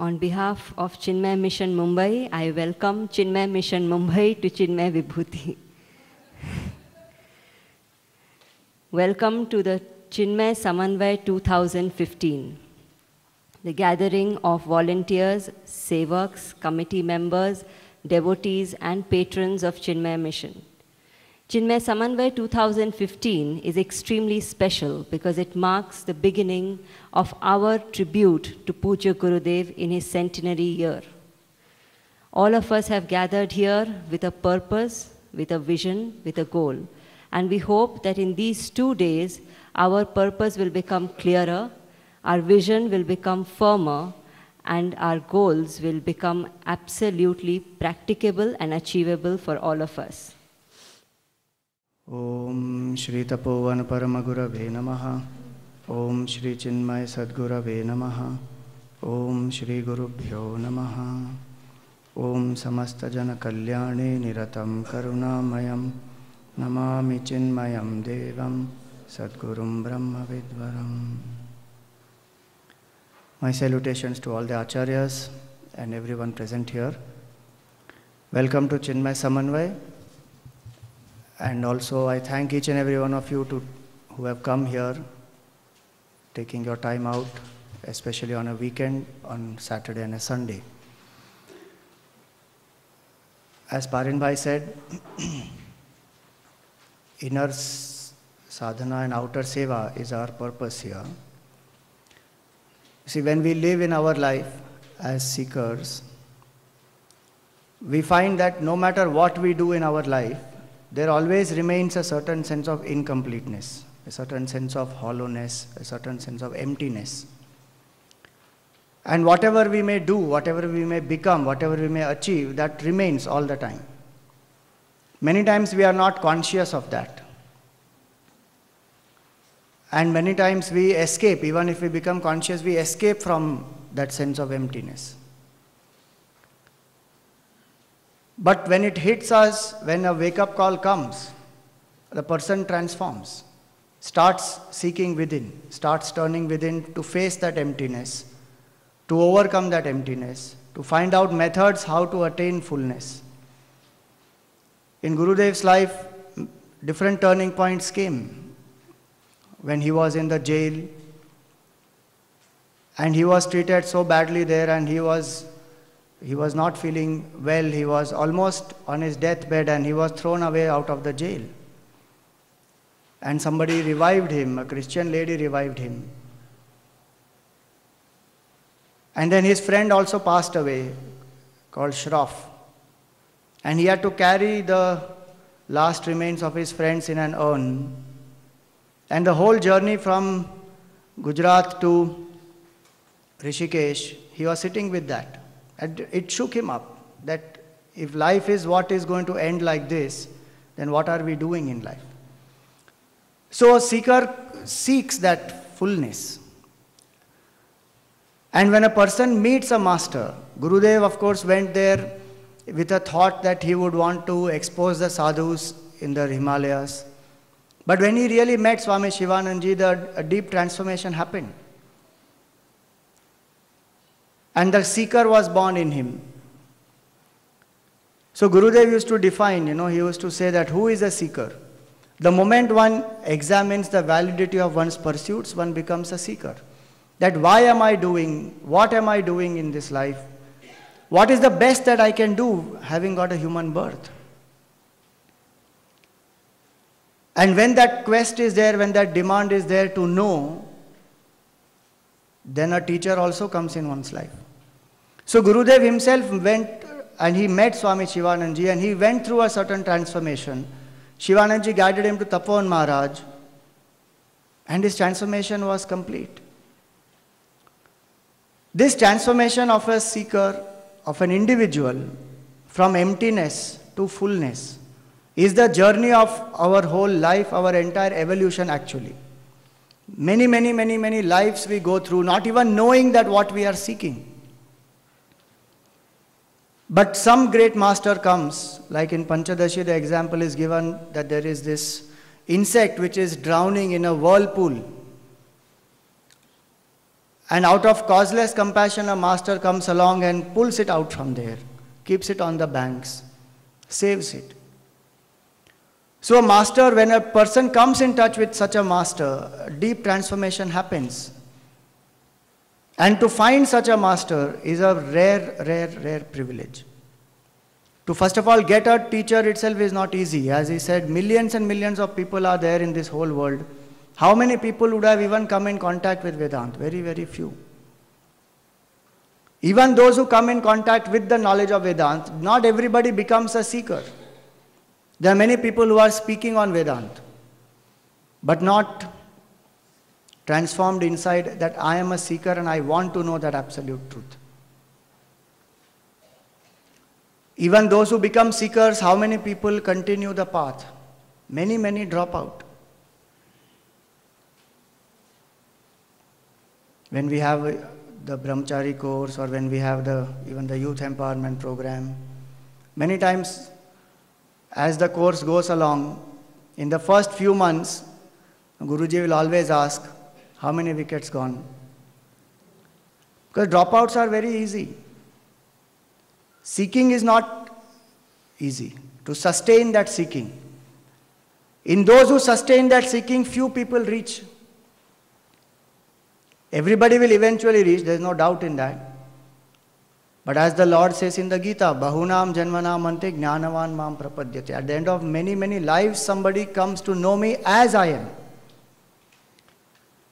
On behalf of Chinmay Mission Mumbai, I welcome Chinmay Mission Mumbai to Chinmay Vibhuti. Welcome to the Chinmay Samanvay 2015, the gathering of volunteers, sevaks, committee members, devotees, and patrons of Chinmay Mission. Chinmay Samanvay 2015 is extremely special because it marks the beginning of our tribute to Pujya Gurudev in his centenary year. All of us have gathered here with a purpose, with a vision, with a goal. And we hope that in these 2 days, our purpose will become clearer, our vision will become firmer, and our goals will become absolutely practicable and achievable for all of us. Om Shri Tapovan Paramagurave Namaha. Om Shri Chinmay Sadgurave Namaha. Om Shri Gurubhyo Namaha. Om Samasta Jana Kalyane Niratam Karunamayam. Namami Chinmayam Devam Sadgurum Brahma Vidvaram. My salutations to all the acharyas and everyone present here. Welcome to Chinmay Samanvay. And also I thank each and every one of you who have come here, taking your time out, especially on a weekend, on Saturday and a Sunday. As Parin Bhai said, inner sadhana and outer seva is our purpose here. See, when we live in our life as seekers, we find that no matter what we do in our life, there always remains a certain sense of incompleteness, a certain sense of hollowness, a certain sense of emptiness. And whatever we may do, whatever we may become, whatever we may achieve, that remains all the time. Many times we are not conscious of that. And many times we escape, even if we become conscious, we escape from that sense of emptiness. But when it hits us, when a wake-up call comes, the person transforms, starts seeking within, starts turning within to face that emptiness, to overcome that emptiness, to find out methods how to attain fullness. In Gurudev's life, different turning points came. When he was in the jail, and he was treated so badly there, and he was not feeling well, he was almost on his deathbed, and he was thrown away out of the jail. And somebody revived him, a Christian lady revived him. And then his friend also passed away, called Shroff. And he had to carry the last remains of his friends in an urn. And the whole journey from Gujarat to Rishikesh, he was sitting with that. And it shook him up, that if life is what is going to end like this, then what are we doing in life? So a seeker seeks that fullness. And when a person meets a master, Gurudev of course went there with a thought that he would want to expose the sadhus in the Himalayas. But when he really met Swami Shivanandaji, a deep transformation happened. And the seeker was born in him. So Gurudev used to define, he used to say that who is a seeker? The moment one examines the validity of one's pursuits, one becomes a seeker. That why am I doing, what am I doing in this life? What is the best that I can do having got a human birth? And when that quest is there, when that demand is there to know, then a teacher also comes in one's life. So Gurudev himself went and he met Swami Shivanandaji, and he went through a certain transformation. Shivanandaji guided him to Tapovan Maharaj, and his transformation was complete. This transformation of a seeker, of an individual, from emptiness to fullness, is the journey of our whole life, our entire evolution actually. Many lives we go through, not even knowing that what we are seeking. But some great master comes, like in Panchadashi, the example is given that there is this insect which is drowning in a whirlpool. And out of causeless compassion, a master comes along and pulls it out from there, keeps it on the banks, saves it. So a master, when a person comes in touch with such a master, a deep transformation happens. And to find such a master is a rare privilege. To first of all get a teacher itself is not easy. As he said, millions and millions of people are there in this whole world. How many people would have even come in contact with Vedanta? Very, very few. Even those who come in contact with the knowledge of Vedanta, not everybody becomes a seeker. There are many people who are speaking on Vedanta, but not transformed inside that I am a seeker and I want to know that absolute truth. Even those who become seekers, how many people continue the path? Many, many drop out. When we have the Brahmachari course or when we have even the youth empowerment program, many times as the course goes along, in the first few months, Guruji will always ask, how many wickets gone? Because dropouts are very easy. Seeking is not easy. To sustain that seeking. In those who sustain that seeking, few people reach. Everybody will eventually reach, there is no doubt in that. But as the Lord says in the Gita, Bahunam Janmanam Ante Jnanavan Mam Prapadyate. At the end of many, many lives, somebody comes to know me as I am.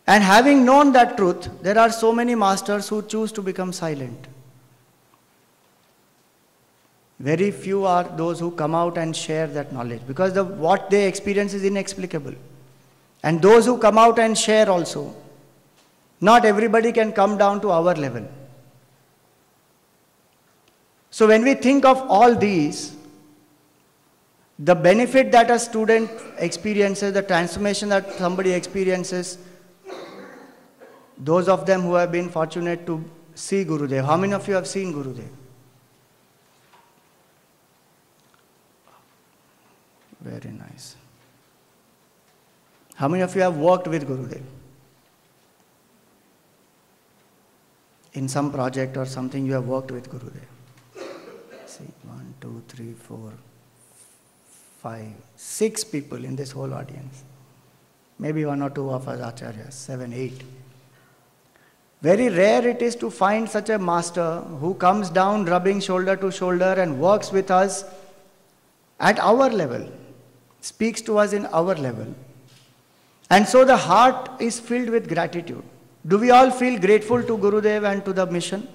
And having known that truth, there are so many masters who choose to become silent. Very few are those who come out and share that knowledge, because what they experience is inexplicable. And those who come out and share also, not everybody can come down to our level. So when we think of all these, the benefit that a student experiences, the transformation that somebody experiences, those of them who have been fortunate to see Gurudev. How many of you have seen Gurudev? Very nice. How many of you have worked with Gurudev? In some project or something you have worked with Gurudev. See, 1, 2, 3, 4, 5, 6 people in this whole audience. Maybe 1 or 2 of us acharyas, 7, 8. Very rare it is to find such a master who comes down rubbing shoulder to shoulder and works with us at our level, speaks to us in our level. And so the heart is filled with gratitude. Do we all feel grateful to Gurudev and to the mission?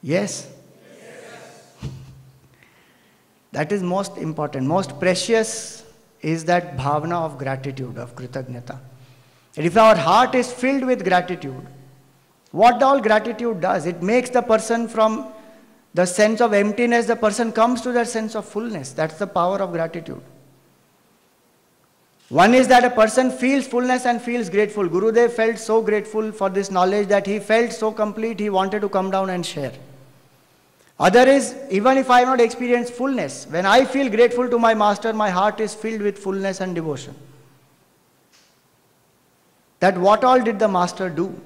Yes? That is most important. Most precious is that bhavana of gratitude, of kritagnyata. And if our heart is filled with gratitude, what all gratitude does? It makes the person from the sense of emptiness, the person comes to that sense of fullness. That's the power of gratitude. One is that a person feels fullness and feels grateful. Gurudev felt so grateful for this knowledge that he felt so complete, he wanted to come down and share. Other is, even if I have not experienced fullness, when I feel grateful to my master, my heart is filled with fullness and devotion. That what all did the master do? You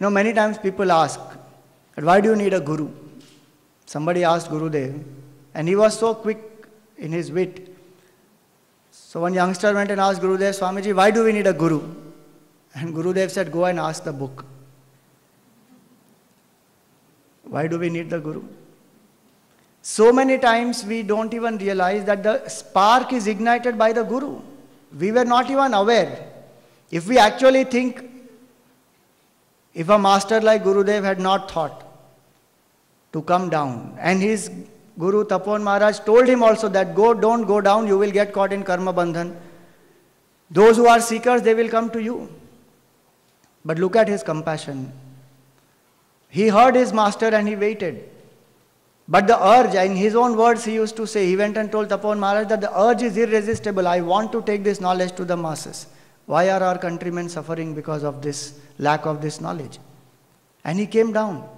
know, many times people ask, why do you need a guru? Somebody asked Gurudev, and he was so quick in his wit. So one youngster went and asked Gurudev, Swamiji, why do we need a guru? And Gurudev said, go and ask the book. Why do we need the guru? So many times we don't even realize that the spark is ignited by the guru. We were not even aware. If we actually think, if a master like Gurudev had not thought to come down, and his Guru Tapon Maharaj told him also that don't go down, you will get caught in karma bandhan. Those who are seekers, they will come to you. But look at his compassion. He heard his master and he waited. But the urge, in his own words he used to say, he went and told Tapon Maharaj that the urge is irresistible. I want to take this knowledge to the masses. Why are our countrymen suffering because of this lack of this knowledge? And he came down.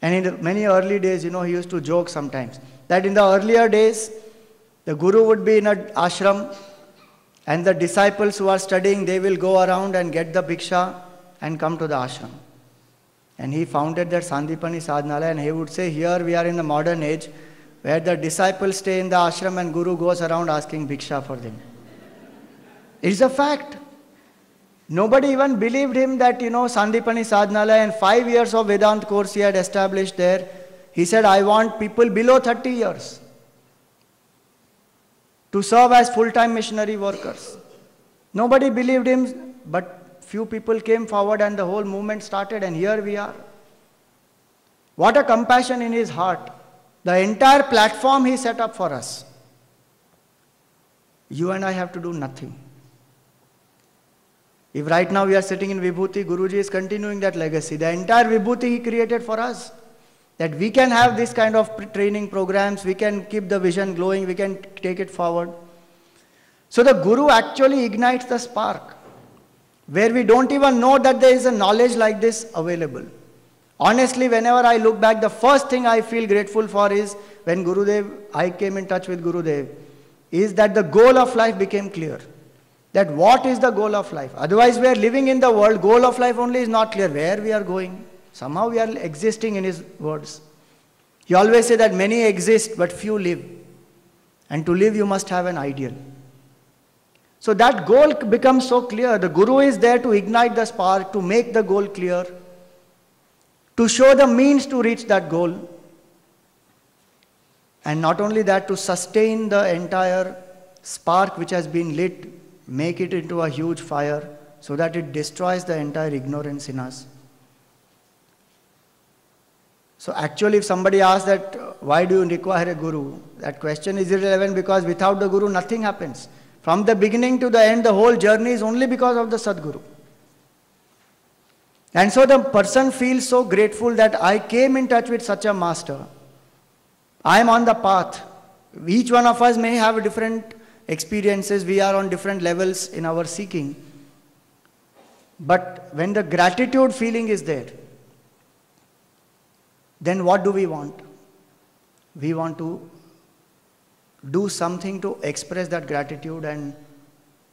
And in the many early days, he used to joke sometimes that in the earlier days, the guru would be in an ashram And the disciples who are studying, they will go around and get the bhiksha and come to the ashram. And he founded that Sandipani Sadhanalaya, and he would say, here we are in the modern age, where the disciples stay in the ashram and Guru goes around asking bhiksha for them. It's a fact. Nobody even believed him that, Sandipani Sadhanalaya, and 5 years of Vedant course he had established there. He said, I want people below 30 years to serve as full-time missionary workers. Nobody believed him, but few people came forward and the whole movement started, and here we are. What a compassion in his heart. The entire platform he set up for us. You and I have to do nothing. If right now we are sitting in Vibhuti, Guruji is continuing that legacy. The entire Vibhuti he created for us. That we can have this kind of training programs, we can keep the vision glowing, we can take it forward. So the Guru actually ignites the spark, where we don't even know that there is a knowledge like this available. Honestly, whenever I look back, the first thing I feel grateful for is when I came in touch with Gurudev, is that the goal of life became clear. That what is the goal of life? Otherwise we are living in the world, goal of life only is not clear, where we are going. Somehow we are existing in his words. He always said that many exist but few live. And to live you must have an ideal. So that goal becomes so clear. The Guru is there to ignite the spark, to make the goal clear, to show the means to reach that goal. And not only that, to sustain the entire spark which has been lit, make it into a huge fire so that it destroys the entire ignorance in us. So actually, if somebody asks that, why do you require a Guru? That question is irrelevant, because without the Guru, nothing happens. From the beginning to the end, the whole journey is only because of the Sadguru. And so the person feels so grateful that I came in touch with such a master. I am on the path. Each one of us may have different experiences. We are on different levels in our seeking. But when the gratitude feeling is there, then what do we want? We want to do something to express that gratitude and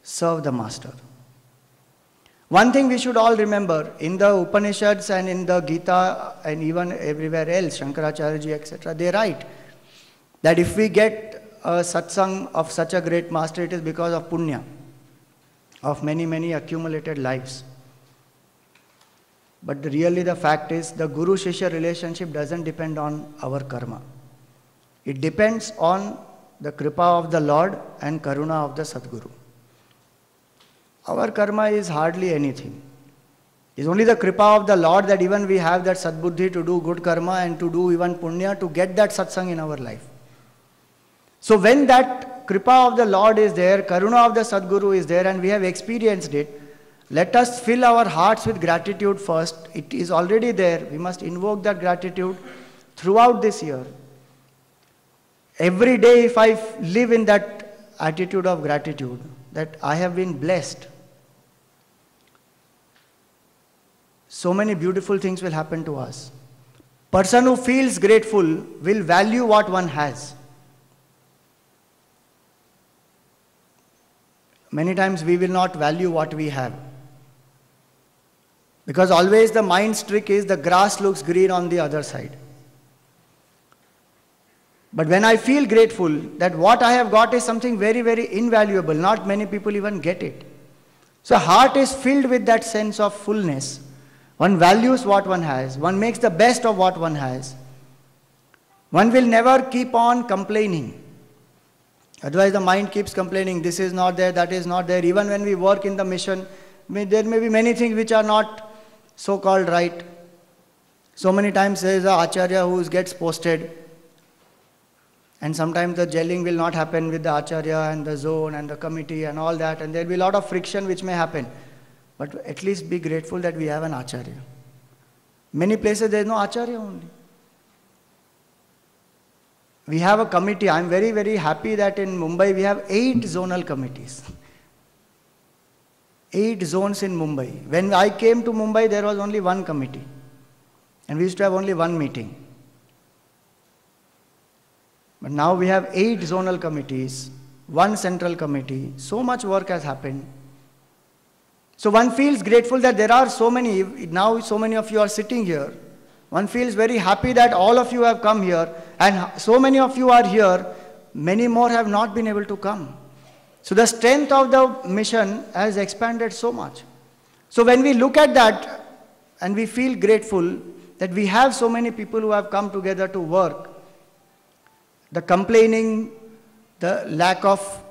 serve the Master. One thing we should all remember, in the Upanishads and in the Gita and even everywhere else, Shankaracharya ji, etc., they write that if we get a satsang of such a great master, it is because of punya, of many, many accumulated lives. But really the fact is, the Guru-Shishya relationship doesn't depend on our karma. It depends on the kripa of the Lord and karuna of the Sadguru. Our karma is hardly anything. It's only the kripa of the Lord that even we have that sadbuddhi to do good karma and to do even punya to get that satsang in our life. So when that kripa of the Lord is there, karuna of the Sadguru is there, and we have experienced it, let us fill our hearts with gratitude first. It is already there. We must invoke that gratitude throughout this year. Every day if I live in that attitude of gratitude, that I have been blessed, so many beautiful things will happen to us. Person who feels grateful will value what one has. Many times we will not value what we have. Because always the mind's trick is the grass looks green on the other side. But when I feel grateful that what I have got is something very, very invaluable, not many people even get it. So heart is filled with that sense of fullness. One values what one has. One makes the best of what one has. One will never keep on complaining. Otherwise the mind keeps complaining, this is not there, that is not there. Even when we work in the mission, there may be many things which are not so-called right. So many times there is an acharya who gets posted, and sometimes the gelling will not happen with the acharya and the zone and the committee and all that, and there will be a lot of friction which may happen. But at least be grateful that we have an acharya. Many places there is no acharya only. We have a committee. I am very, very happy that in Mumbai we have 8 zonal committees. 8 zones in Mumbai. When I came to Mumbai, there was only one committee. And we used to have only one meeting. But now we have 8 zonal committees one central committee. So much work has happened. So one feels grateful that there are so many, now so many of you are sitting here. One feels very happy that all of you have come here, and so many of you are here, many more have not been able to come. So the strength of the mission has expanded so much. So when we look at that and we feel grateful that we have so many people who have come together to work, the complaining, the lack of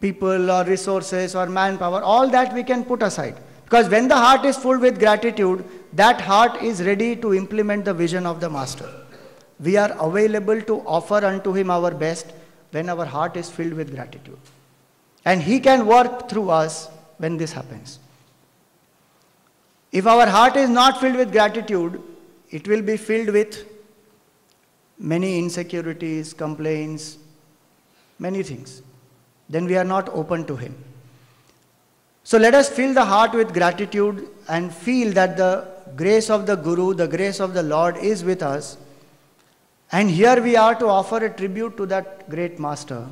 people or resources or manpower, all that we can put aside. Because when the heart is full with gratitude, that heart is ready to implement the vision of the Master. We are available to offer unto Him our best when our heart is filled with gratitude. And He can work through us when this happens. If our heart is not filled with gratitude, it will be filled with many insecurities, complaints, many things. Then we are not open to Him. So let us fill the heart with gratitude and feel that the grace of the Guru, the grace of the Lord is with us. And here we are to offer a tribute to that great Master.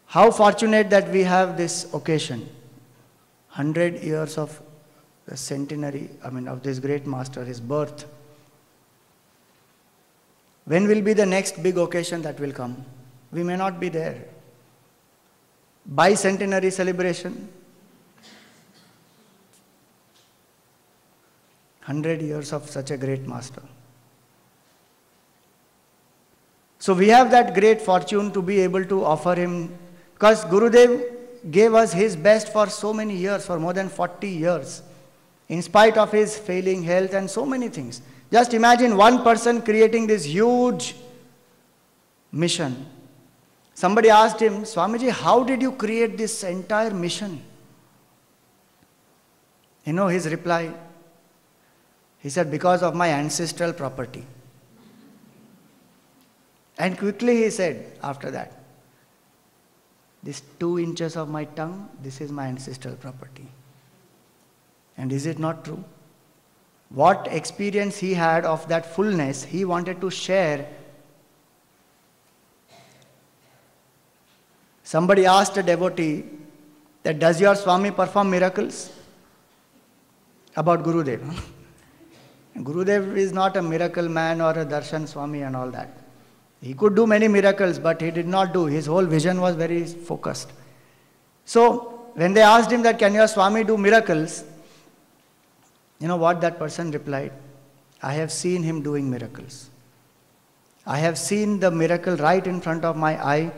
How fortunate that we have this occasion. 100 years of the centenary, of this great Master, his birth. When will be the next big occasion that will come? We may not be there. Bicentenary celebration. 100 years of such a great Master. So we have that great fortune to be able to offer him, because Gurudev gave us his best for so many years, for more than 40 years, in spite of his failing health and so many things. Just imagine one person creating this huge mission. Somebody asked him, Swamiji, how did you create this entire mission? You know his reply? He said, because of my ancestral property. And quickly he said after that, this 2 inches of my tongue, this is my ancestral property. And is it not true? What experience he had of that fullness, he wanted to share. Somebody asked a devotee that, does your Swami perform miracles? About Gurudev. Gurudev is not a miracle man or a darshan Swami and all that. He could do many miracles, but he did not do. His whole vision was very focused. So, when they asked him that, can your Swami do miracles? You know what that person replied? I have seen him doing miracles. I have seen the miracle right in front of my eye,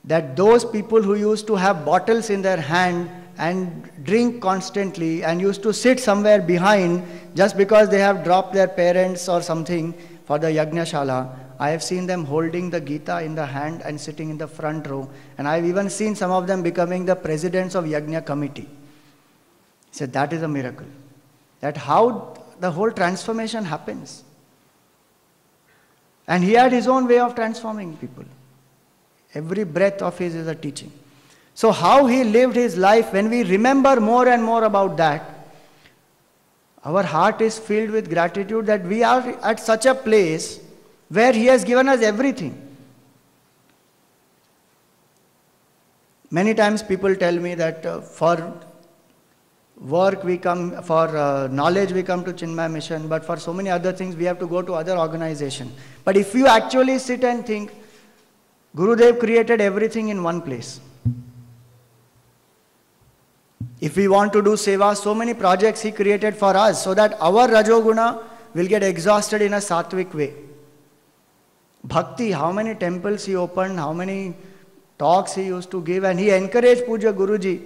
that those people who used to have bottles in their hand and drink constantly and used to sit somewhere behind just because they have dropped their parents or something for the Yajna-shala, I have seen them holding the Gita in the hand and sitting in the front row. And I have even seen some of them becoming the presidents of Yajna committee. He said, that is a miracle. That how the whole transformation happens. And he had his own way of transforming people. Every breath of his is a teaching. So how he lived his life, when we remember more and more about that, our heart is filled with gratitude that we are at such a place where he has given us everything. Many times people tell me that for work we come, for knowledge we come to Chinmaya Mission, but for so many other things we have to go to other organizations. But if you actually sit and think, Gurudev created everything in one place. If we want to do seva, so many projects he created for us so that our Rajoguna will get exhausted in a sattvic way. Bhakti, how many temples he opened, how many talks he used to give, and he encouraged Puja Guruji.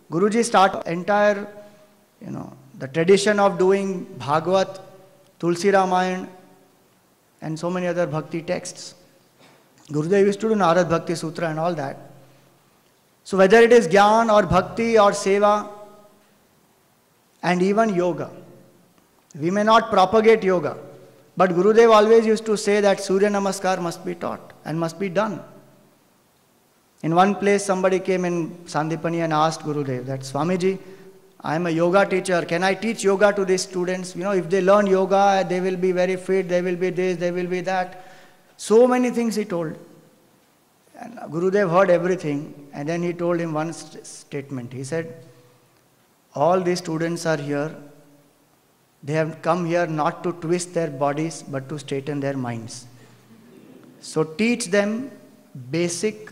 Guruji started entire, the tradition of doing Bhagavad, Tulsi Ramayan, and so many other Bhakti texts. Gurudev used to do Narad Bhakti Sutra and all that. So whether it is Gyan or Bhakti or Seva, and even yoga, we may not propagate yoga, but Gurudev always used to say that Surya Namaskar must be taught and must be done. In one place somebody came in Sandipani and asked Gurudev that, Swamiji, I am a yoga teacher, can I teach yoga to these students? If they learn yoga, they will be very fit, they will be this, they will be that. So many things he told. And Gurudev heard everything, and then he told him one statement. He said, all these students are here. They have come here not to twist their bodies, but to straighten their minds. So teach them basic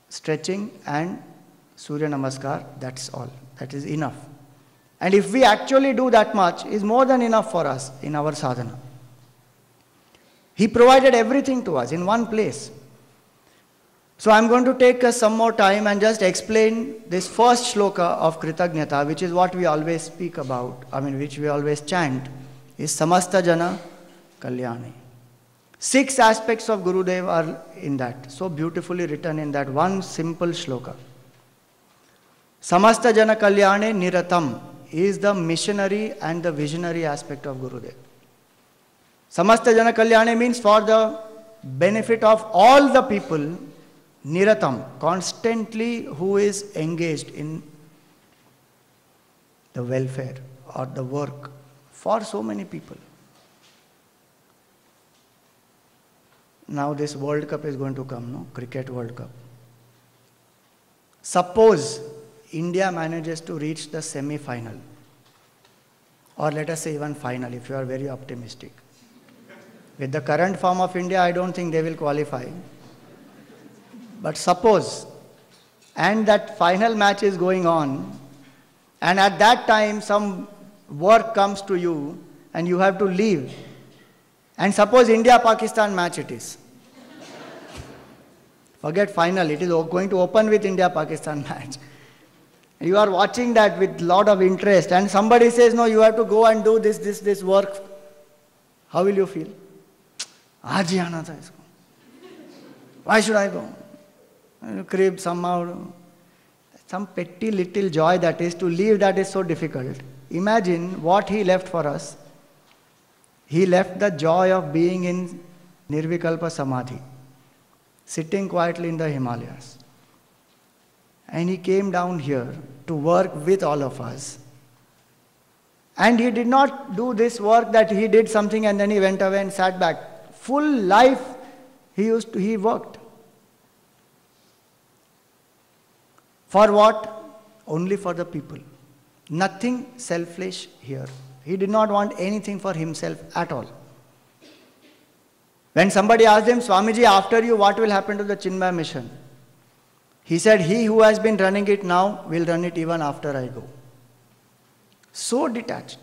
stretching and Surya Namaskar. That's all. That is enough. And if we actually do that much, is more than enough for us in our sadhana. He provided everything to us in one place. So I'm going to take us some more time and just explain this first shloka of Kritagnyata, which is what we always speak about, which we always chant, is Samasta Jana Kalyani. 6 aspects of Gurudev are in that, so beautifully written in that one simple shloka. Samasta Jana Kalyane Niratam is the missionary and the visionary aspect of Gurudev. Samasta Jana Kalyane means for the benefit of all the people, Niratam, constantly who is engaged in the welfare or the work for so many people. Now this World Cup is going to come, no? Cricket World Cup. Suppose India manages to reach the semi-final, or let us say even final if you are very optimistic. With the current form of India, I don't think they will qualify. But suppose, and that final match is going on, and at that time some work comes to you and you have to leave. And suppose India-Pakistan match it is. Forget final, it is going to open with India-Pakistan match. You are watching that with lot of interest and somebody says, no, you have to go and do this work. How will you feel? Aaj hi aana tha isko. Why should I go? Crib somehow. Some petty little joy that is to leave, that is so difficult. Imagine what he left for us. He left the joy of being in Nirvikalpa Samadhi, sitting quietly in the Himalayas. And he came down here to work with all of us. And he did not do this work that he did something and then he went away and sat back. Full life he worked. For what? Only for the people. Nothing selfish here. He did not want anything for himself at all. When somebody asked him, Swamiji, after you, what will happen to the Chinmaya mission? He said, he who has been running it now will run it even after I go. So detached.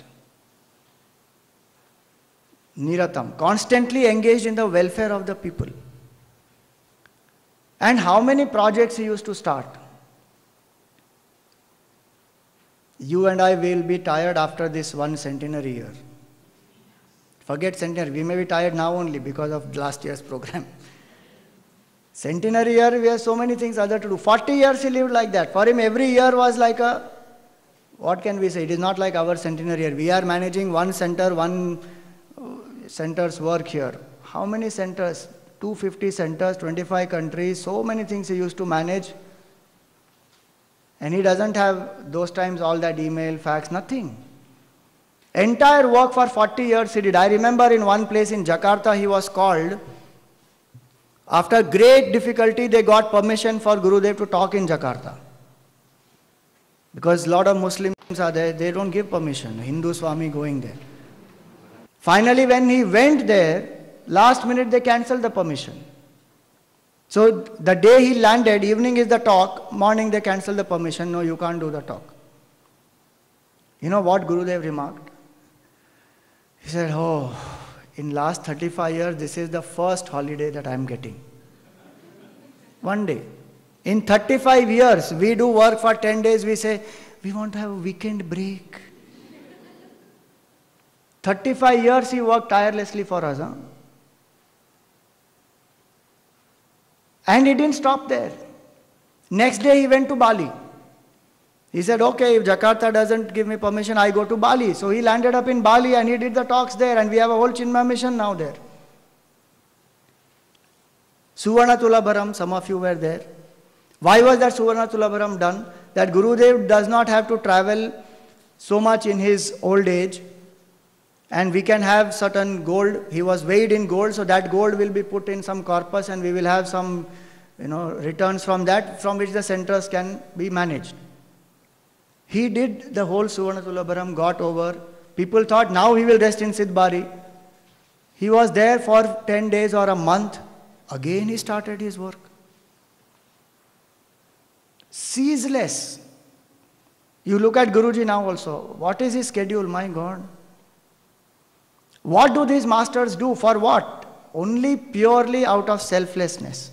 Niratam, constantly engaged in the welfare of the people. And how many projects he used to start? You and I will be tired after this one centenary year. Forget centenary, we may be tired now only because of last year's program. Centenary year, we have so many things other to do. 40 years he lived like that. For him, every year was like a, what can we say? It is not like our centenary year. We are managing one center, one center's work here. How many centers? 250 centers, 25 countries, so many things he used to manage. And he doesn't have those times all that email, fax, nothing. Entire work for 40 years he did. I remember in one place in Jakarta he was called. After great difficulty they got permission for Gurudev to talk in Jakarta. Because a lot of Muslims are there, they don't give permission. Hindu Swami going there. Finally when he went there, last minute they cancelled the permission. So the day he landed, evening is the talk, morning they cancel the permission, no, you can't do the talk. You know what Gurudev remarked? He said, oh, in last 35 years, this is the first holiday that I am getting. One day. In 35 years, we do work for 10 days, we say, we want to have a weekend break. 35 years he worked tirelessly for us. Huh? And he didn't stop there. Next day he went to Bali. He said, okay, if Jakarta doesn't give me permission, I go to Bali. So he landed up in Bali and he did the talks there and we have a whole Chinmaya mission now there. Suvarna Tulabharam, some of you were there. Why was that Suvarna Tulabharam done? That Gurudev does not have to travel so much in his old age and we can have certain gold. He was weighed in gold, so that gold will be put in some corpus and we will have some returns from that, from which the centers can be managed. He did the whole Suvarnatulabharam, got over. People thought now he will rest in Sidbari. He was there for 10 days or a month. Again he started his work. Ceaseless. You look at Guruji now also. What is his schedule? My God. What do these masters do? For what? Only purely out of selflessness.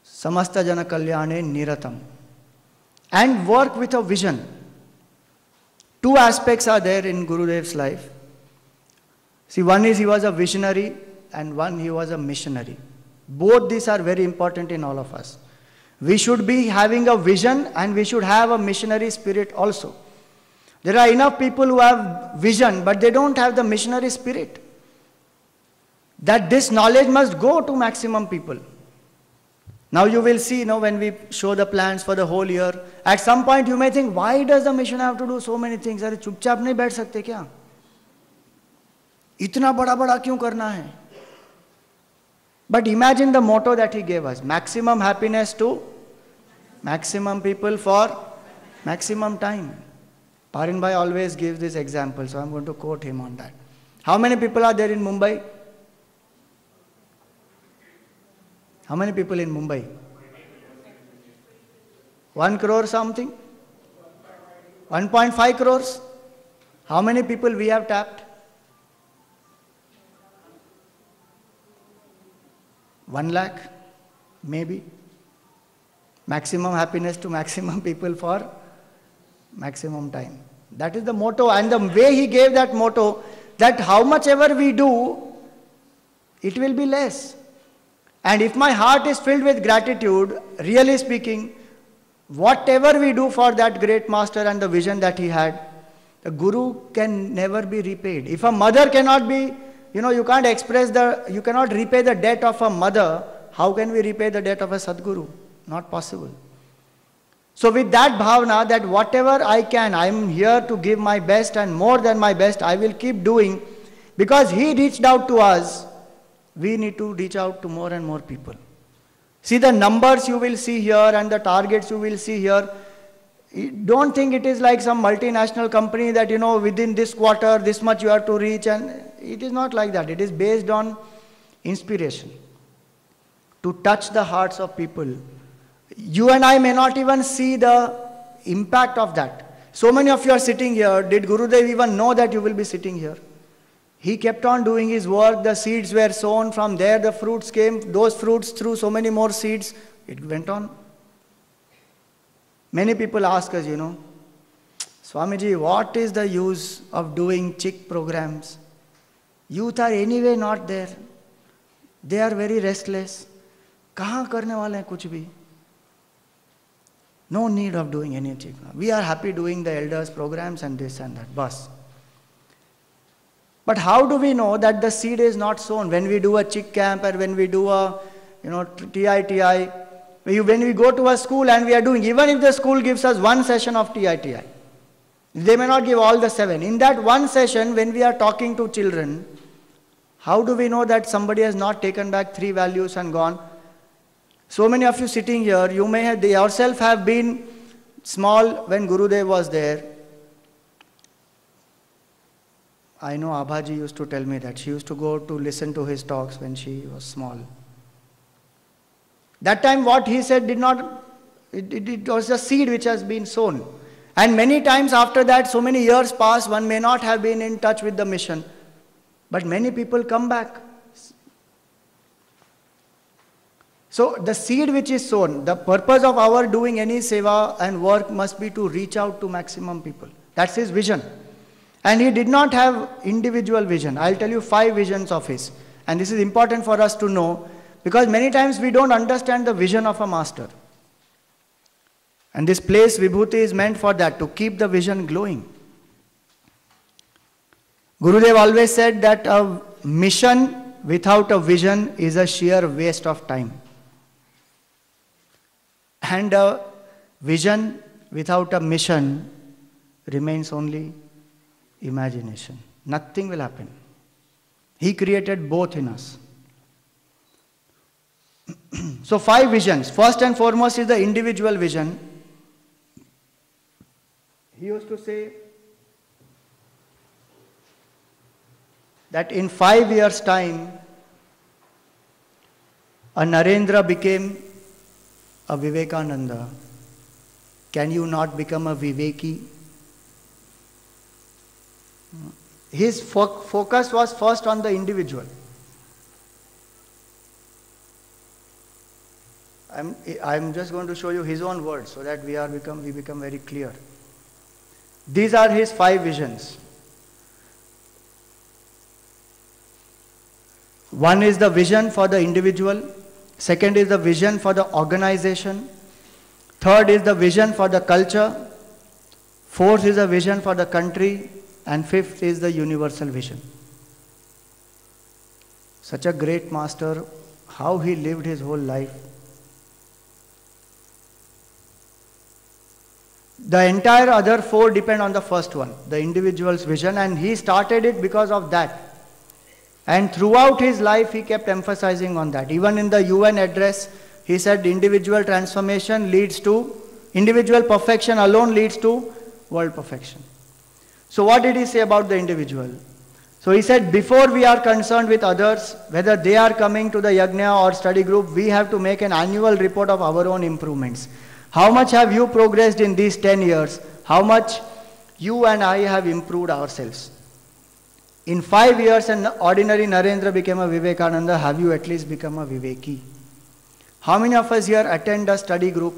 Samasta jana kalyane niratam. And work with a vision. Two aspects are there in Gurudev's life. See, one is he was a visionary and one he was a missionary. Both these are very important in all of us. We should be having a vision and we should have a missionary spirit also. There are enough people who have vision but they don't have the missionary spirit. That this knowledge must go to maximum people. Now you will see, when we show the plans for the whole year, at some point you may think, why does the mission have to do so many things? अरे चुपचाप नहीं बैठ सकते क्या? इतना बड़ा बड़ा क्यों करना है? But imagine the motto that he gave us: maximum happiness to maximum people for maximum time. Parin Bhai always gives this example, so I'm going to quote him on that. How many people are there in Mumbai? How many people in Mumbai? 1 crore something? 1.5 crores? How many people we have tapped? 1 lakh? Maybe. Maximum happiness to maximum people for maximum time. That is the motto, and the way he gave that motto, that how much ever we do, it will be less. And if my heart is filled with gratitude, really speaking, whatever we do for that great master and the vision that he had, the Guru can never be repaid. If a mother cannot be, you can't you cannot repay the debt of a mother, how can we repay the debt of a Sadguru? Not possible. So with that bhavana, that whatever I can, I am here to give my best and more than my best, I will keep doing, because he reached out to us. We need to reach out to more and more people. See the numbers you will see here and the targets you will see here. Don't think it is like some multinational company that, within this quarter, this much you have to reach. And it is not like that. It is based on inspiration. To touch the hearts of people. You and I may not even see the impact of that. So many of you are sitting here. Did Gurudev even know that you will be sitting here? He kept on doing his work, the seeds were sown, from there the fruits came, those fruits threw so many more seeds, it went on. Many people ask us, Swamiji, what is the use of doing chick programs? Youth are anyway not there. They are very restless. कहाँ करने वाले हैं कुछ भी? No need of doing any chick. We are happy doing the elders programs and this and that. Bas. But how do we know that the seed is not sown? When we do a chick camp or when we do a, TITI, when we go to a school and we are doing, even if the school gives us one session of TITI, they may not give all the 7. In that one session, when we are talking to children, how do we know that somebody has not taken back 3 values and gone? So many of you sitting here, you may have, yourself have been small when Gurudev was there. I know Abhaji used to tell me that she used to go to listen to his talks when she was small. That time what he said it was a seed which has been sown. And many times after that, so many years pass, one may not have been in touch with the mission. But many people come back. So the seed which is sown, the purpose of our doing any seva and work must be to reach out to maximum people. That's his vision. And he did not have individual vision. I'll tell you 5 visions of his. And this is important for us to know, because many times we don't understand the vision of a master. And this place, Vibhuti, is meant for that, to keep the vision glowing. Gurudev always said that a mission without a vision is a sheer waste of time. And a vision without a mission remains only imagination. Nothing will happen. He created both in us. So 5 visions. First and foremost is the individual vision. He used to say that in 5 years' time, a Narendra became a Vivekananda. Can you not become a Viveki? His focus was first on the individual. I'm just going to show you his own words so that we become very clear. These are his 5 visions. One is the vision for the individual. Second is the vision for the organization. Third is the vision for the culture. Fourth is the vision for the country. And fifth is the universal vision. Such a great master, how he lived his whole life. The entire other 4 depend on the first one, the individual's vision, and he started it because of that. And throughout his life, he kept emphasizing on that. Even in the UN address, he said individual transformation leads to, individual perfection alone leads to world perfection. So what did he say about the individual? So he said, before we are concerned with others, whether they are coming to the yajna or study group, we have to make an annual report of our own improvements. How much have you progressed in these 10 years? How much you and I have improved ourselves? In 5 years, an ordinary Narendra became a Vivekananda. Have you at least become a Viveki? How many of us here attend a study group?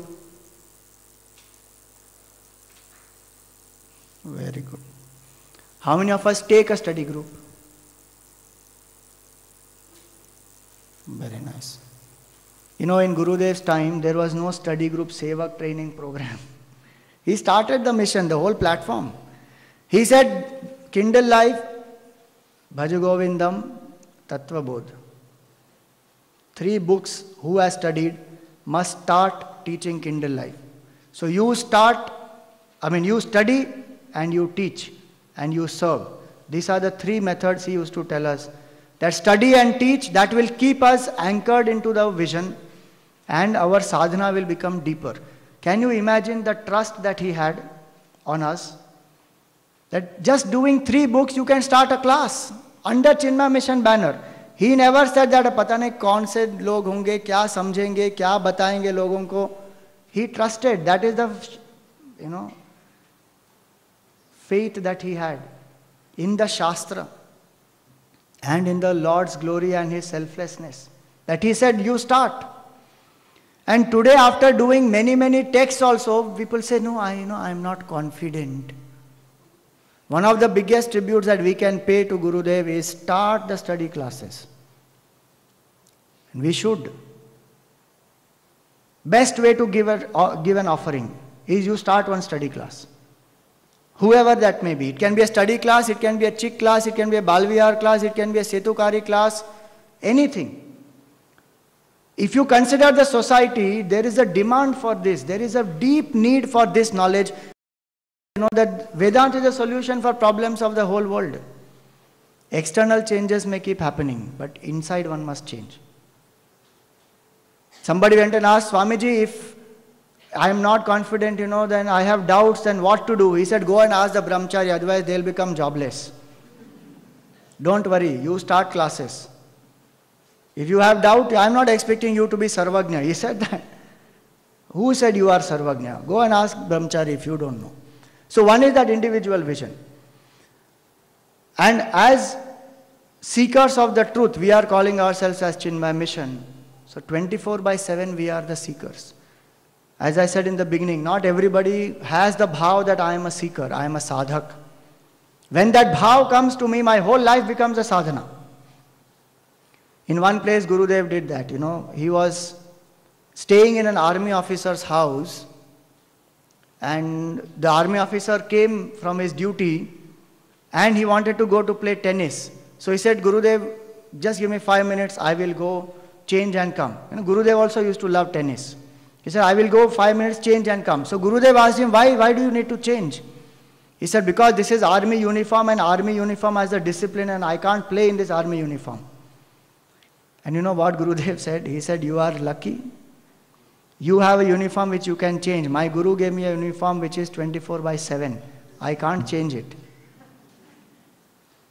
Very good. How many of us take a study group? Very nice. You know, in Gurudev's time, there was no study group Sevak training program. He started the mission, the whole platform. He said, Kindle life, Bhaju Govindam, Tattva Bodh. 3 books, who has studied, must start teaching Kindle life. So you you study and you teach and you serve. These are the 3 methods he used to tell us. That study and teach, that will keep us anchored into the vision, and our sadhana will become deeper. Can you imagine the trust that he had on us? That just doing 3 books, you can start a class under Chinmay Mission banner. He never said that pata nahi kaun se log honge, kya samjhenge, kya batayenge logon ko. He trusted. That is the, faith that he had in the Shastra and in the Lord's glory and his selflessness. That he said, you start. And today, after doing many texts also, people say, no, I'm not confident. One of the biggest tributes that we can pay to Gurudev is start the study classes. And we should. Best way to give an offering is you start one study class. Whoever that may be. It can be a study class, it can be a Chik class, it can be a Balvihar class, it can be a Setukari class, anything. If you consider the society, there is a demand for this. There is a deep need for this knowledge. You know that Vedanta is a solution for problems of the whole world. External changes may keep happening, but inside one must change. Somebody went and asked, Swamiji, if I am not confident, then I have doubts, then what to do? He said, go and ask the brahmachari, otherwise they'll become jobless. Don't worry, you start classes. If you have doubt, I am not expecting you to be Sarvagnya. He said that. Who said you are Sarvagnya? Go and ask brahmachari if you don't know. So one is that individual vision. And as seekers of the truth, we are calling ourselves as Chinmay Mission. So 24/7 we are the seekers. As I said in the beginning, not everybody has the bhav that I am a seeker, I am a sadhak. When that bhav comes to me, my whole life becomes a sadhana. In one place, Gurudev did that, He was staying in an army officer's house, and the army officer came from his duty, and he wanted to go to play tennis. So he said, Gurudev, just give me 5 minutes, I will go change and come. Gurudev also used to love tennis. He said, I will go 5 minutes, change and come. So Gurudev asked him, why do you need to change? He said, because this is army uniform, and army uniform has a discipline, and I can't play in this army uniform. And you know what Gurudev said? He said, you are lucky. You have a uniform which you can change. My Guru gave me a uniform which is 24/7. I can't change it.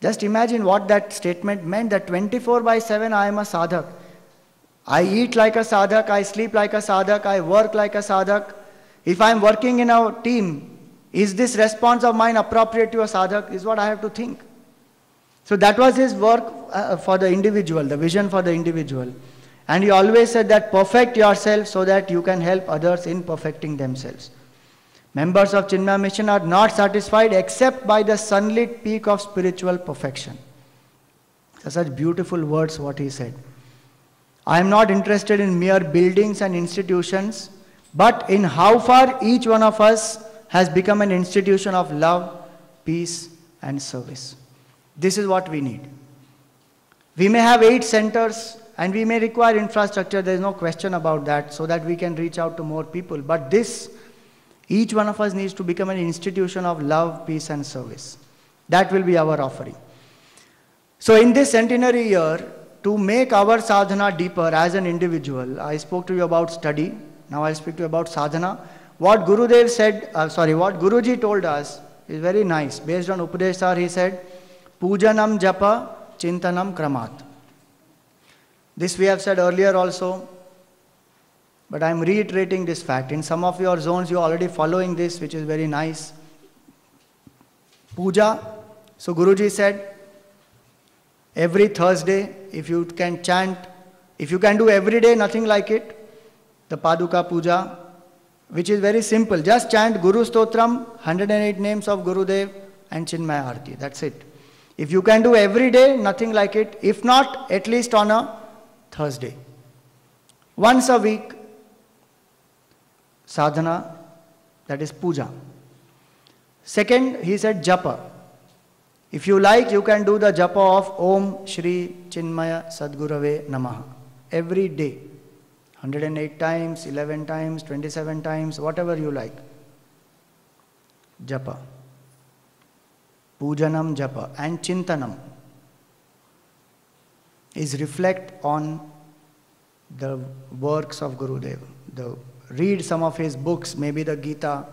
Just imagine what that statement meant, that 24/7 I am a sadhak. I eat like a sadhak, I sleep like a sadhak, I work like a sadhak. If I am working in a team, is this response of mine appropriate to a sadhak? Is what I have to think. So that was his work for the individual, the vision for the individual. And he always said that perfect yourself so that you can help others in perfecting themselves. Members of Chinmaya Mission are not satisfied except by the sunlit peak of spiritual perfection. Such beautiful words what he said. I am not interested in mere buildings and institutions, but in how far each one of us has become an institution of love, peace and service. This is what we need. We may have 8 centers and we may require infrastructure, there is no question about that, so that we can reach out to more people. But this, each one of us needs to become an institution of love, peace and service. That will be our offering. So in this centenary year, to make our sadhana deeper as an individual, I spoke to you about study. Now I'll speak to you about sadhana. What Gurudev said, what Guruji told us is very nice. Based on Upadeshar, he said, Pujanam japa chintanam kramat. This we have said earlier also, but I am reiterating this fact. In some of your zones, you are already following this, which is very nice. Puja. So Guruji said, every Thursday, if you can chant, if you can do every day, nothing like it, the Paduka Puja, which is very simple. Just chant Guru Stotram, 108 names of Gurudev and Chinmaya Arti. That's it. If you can do every day, nothing like it. If not, at least on a Thursday. Once a week, sadhana, that is puja. Second, he said japa. If you like, you can do the japa of Om Shri Chinmaya Sadgurave Namaha every day. 108 times, 11 times, 27 times, whatever you like. Japa. Pujanam japa. And chintanam is reflect on the works of Gurudev. Read some of his books, maybe the Gita.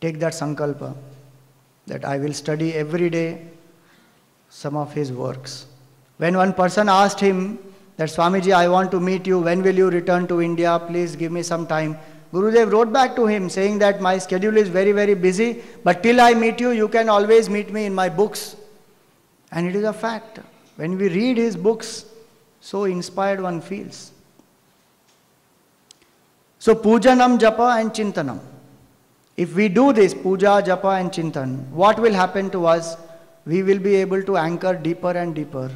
Take that sankalpa that I will study every day some of his works. When one person asked him that, Swamiji, I want to meet you, when will you return to India? Please give me some time. Gurudev wrote back to him saying that my schedule is very, very busy, but till I meet you, you can always meet me in my books. And it is a fact. When we read his books, so inspired one feels. So pujanam, japa and chintanam. If we do this, puja, japa and chintan, what will happen to us? We will be able to anchor deeper and deeper.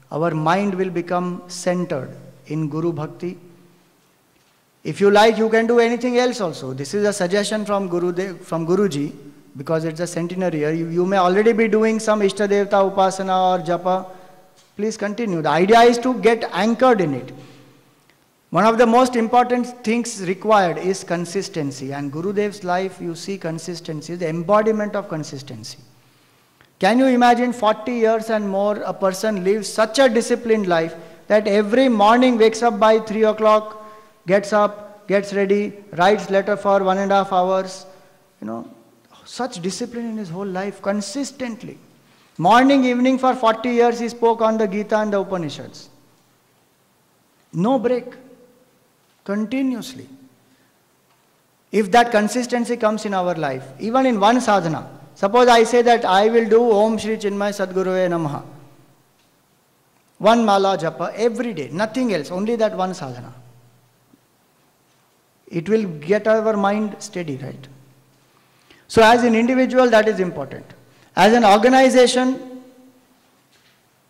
Our mind will become centered in Guru Bhakti. If you like, you can do anything else also. This is a suggestion from Guruji, because it's a centenary year. You may already be doing some Ishtadevta Upasana or Japa. Please continue. The idea is to get anchored in it. One of the most important things required is consistency. And Gurudev's life, you see consistency, the embodiment of consistency. Can you imagine 40 years and more, a person lives such a disciplined life that every morning wakes up by 3 o'clock, gets up, gets ready, writes letter for 1.5 hours. Such discipline in his whole life, consistently. Morning, evening for 40 years he spoke on the Gita and the Upanishads. No break. Continuously. If that consistency comes in our life, even in one sadhana, suppose I say that I will do Om Shri Chinmaya Sadgurave Namaha. One mala japa every day, nothing else, only that one sadhana. It will get our mind steady, right? So as an individual, that is important. As an organization,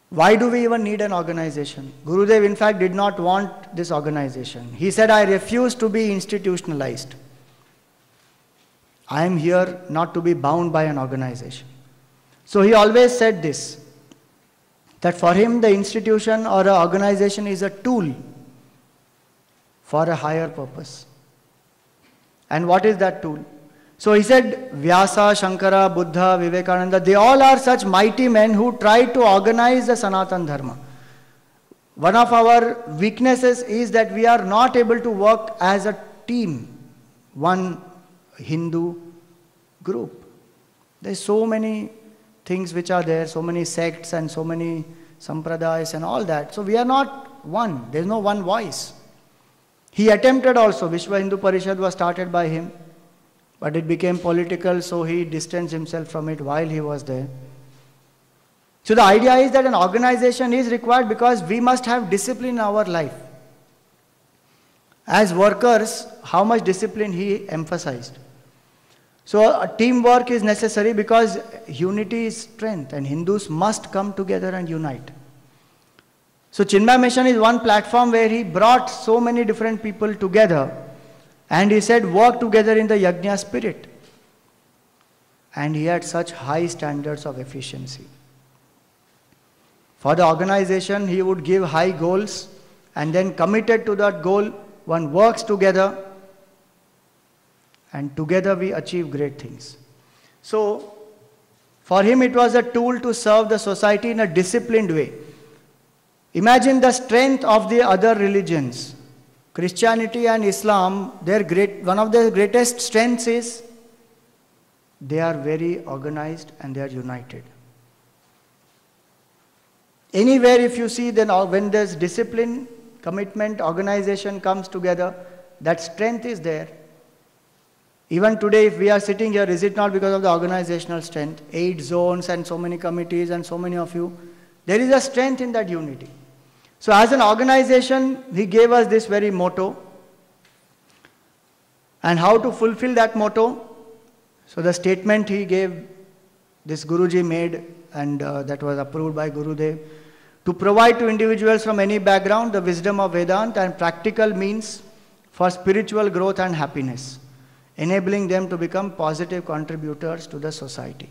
why do we even need an organization? Gurudev, in fact, did not want this organization. He said, I refuse to be institutionalized. I am here not to be bound by an organization. So he always said this, that for him the institution or an organization is a tool for a higher purpose. And what is that tool? So he said, Vyasa, Shankara, Buddha, Vivekananda, they all are such mighty men who tried to organize the Sanatan Dharma. one of our weaknesses is that we are not able to work as a team, one Hindu group. There's so many things which are there, so many sects and so many sampradayas and all that. So we are not one. There's no one voice. He attempted also. Vishwa Hindu Parishad was started by him, but it became political, so he distanced himself from it while he was there. So the idea is that an organization is required because we must have discipline in our life. As workers, how much discipline he emphasized. So teamwork is necessary because unity is strength and Hindus must come together and unite. So Chinmay Mission is one platform where he brought so many different people together and he said work together in the yajna spirit. And he had such high standards of efficiency. For the organization, he would give high goals and then committed to that goal, one works together and together we achieve great things. So, for him it was a tool to serve the society in a disciplined way. Imagine the strength of the other religions. Christianity and Islam, one of their greatest strengths is they are very organized and they are united. Anywhere if you see, then when there's discipline, commitment, organization comes together, that strength is there. Even today, if we are sitting here, is it not because of the organizational strength? 8 zones and so many committees and so many of you. There is a strength in that unity. So as an organization, he gave us this very motto. And how to fulfill that motto? So the statement he gave, this Guruji made, and that was approved by Gurudev, to provide to individuals from any background the wisdom of Vedanta and practical means for spiritual growth and happiness, enabling them to become positive contributors to the society.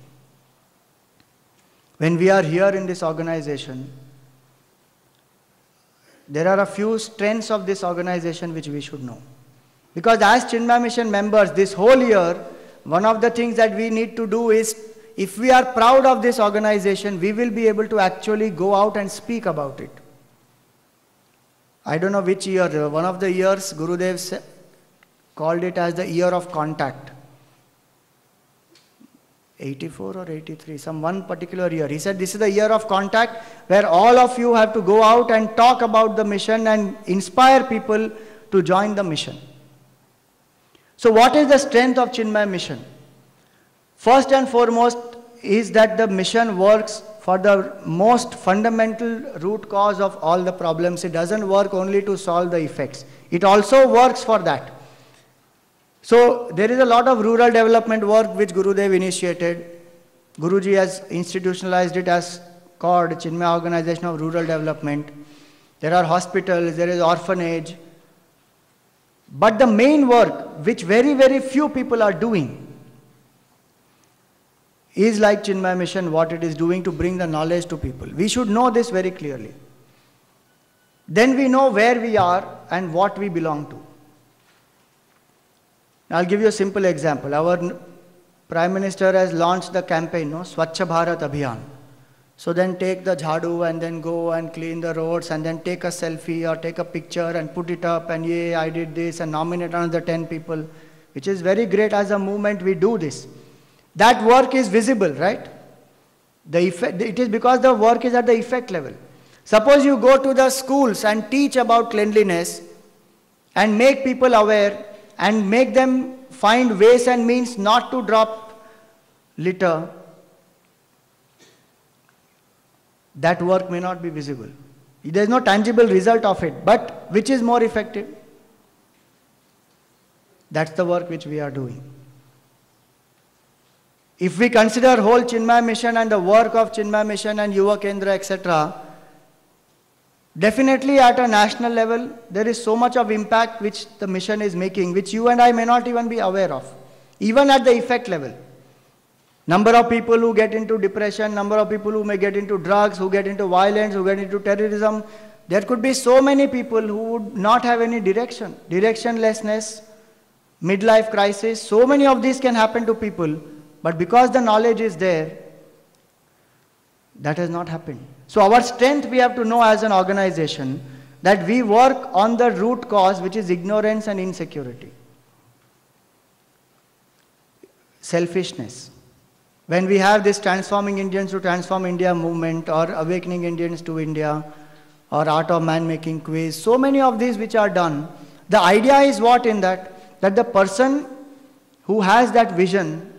When we are here in this organization, there are a few strengths of this organization which we should know. Because as Chinmay Mission members, this whole year, one of the things that we need to do is, if we are proud of this organization, we will be able to actually go out and speak about it. I don't know which year, one of the years Gurudev called it as the year of contact. 84 or 83, some one particular year. He said this is the year of contact where all of you have to go out and talk about the mission and inspire people to join the mission. So what is the strength of Chinmay Mission? First and foremost is that the mission works for the most fundamental root cause of all the problems. It doesn't work only to solve the effects. It also works for that. So there is a lot of rural development work which Gurudev initiated. Guruji has institutionalized it as called Chinmay Organization of Rural Development. There are hospitals, there is orphanage. But the main work which very, very few people are doing is like Chinmay Mission, what it is doing to bring the knowledge to people. We should know this very clearly. Then we know where we are and what we belong to. I'll give you a simple example. Our Prime Minister has launched the campaign, Swachh Bharat Abhiyan. So then take the jhadu and then go and clean the roads and then take a selfie or take a picture and put it up and yeah, I did this and nominate another 10 people, which is very great. As a movement we do this. That work is visible, right? It is because the work is at the effect level. Suppose you go to the schools and teach about cleanliness and make people aware and make them find ways and means not to drop litter. That work may not be visible. There is no tangible result of it, but which is more effective? That's the work which we are doing. If we consider whole Chinmay Mission and the work of Chinmay Mission and Yuva Kendra, etc., definitely at a national level, there is so much of impact which the mission is making, which you and I may not even be aware of, even at the effect level. Number of people who get into depression, number of people who may get into drugs, who get into violence, who get into terrorism. There could be so many people who would not have any direction, directionlessness, midlife crisis. So many of these can happen to people, but because the knowledge is there, that has not happened. So our strength we have to know as an organization, that we work on the root cause, which is ignorance and insecurity. Selfishness. When we have this Transforming Indians to Transform India movement, or Awakening Indians to India, or Art of Man Making quiz, so many of these which are done, the idea is what in that? That the person who has that vision,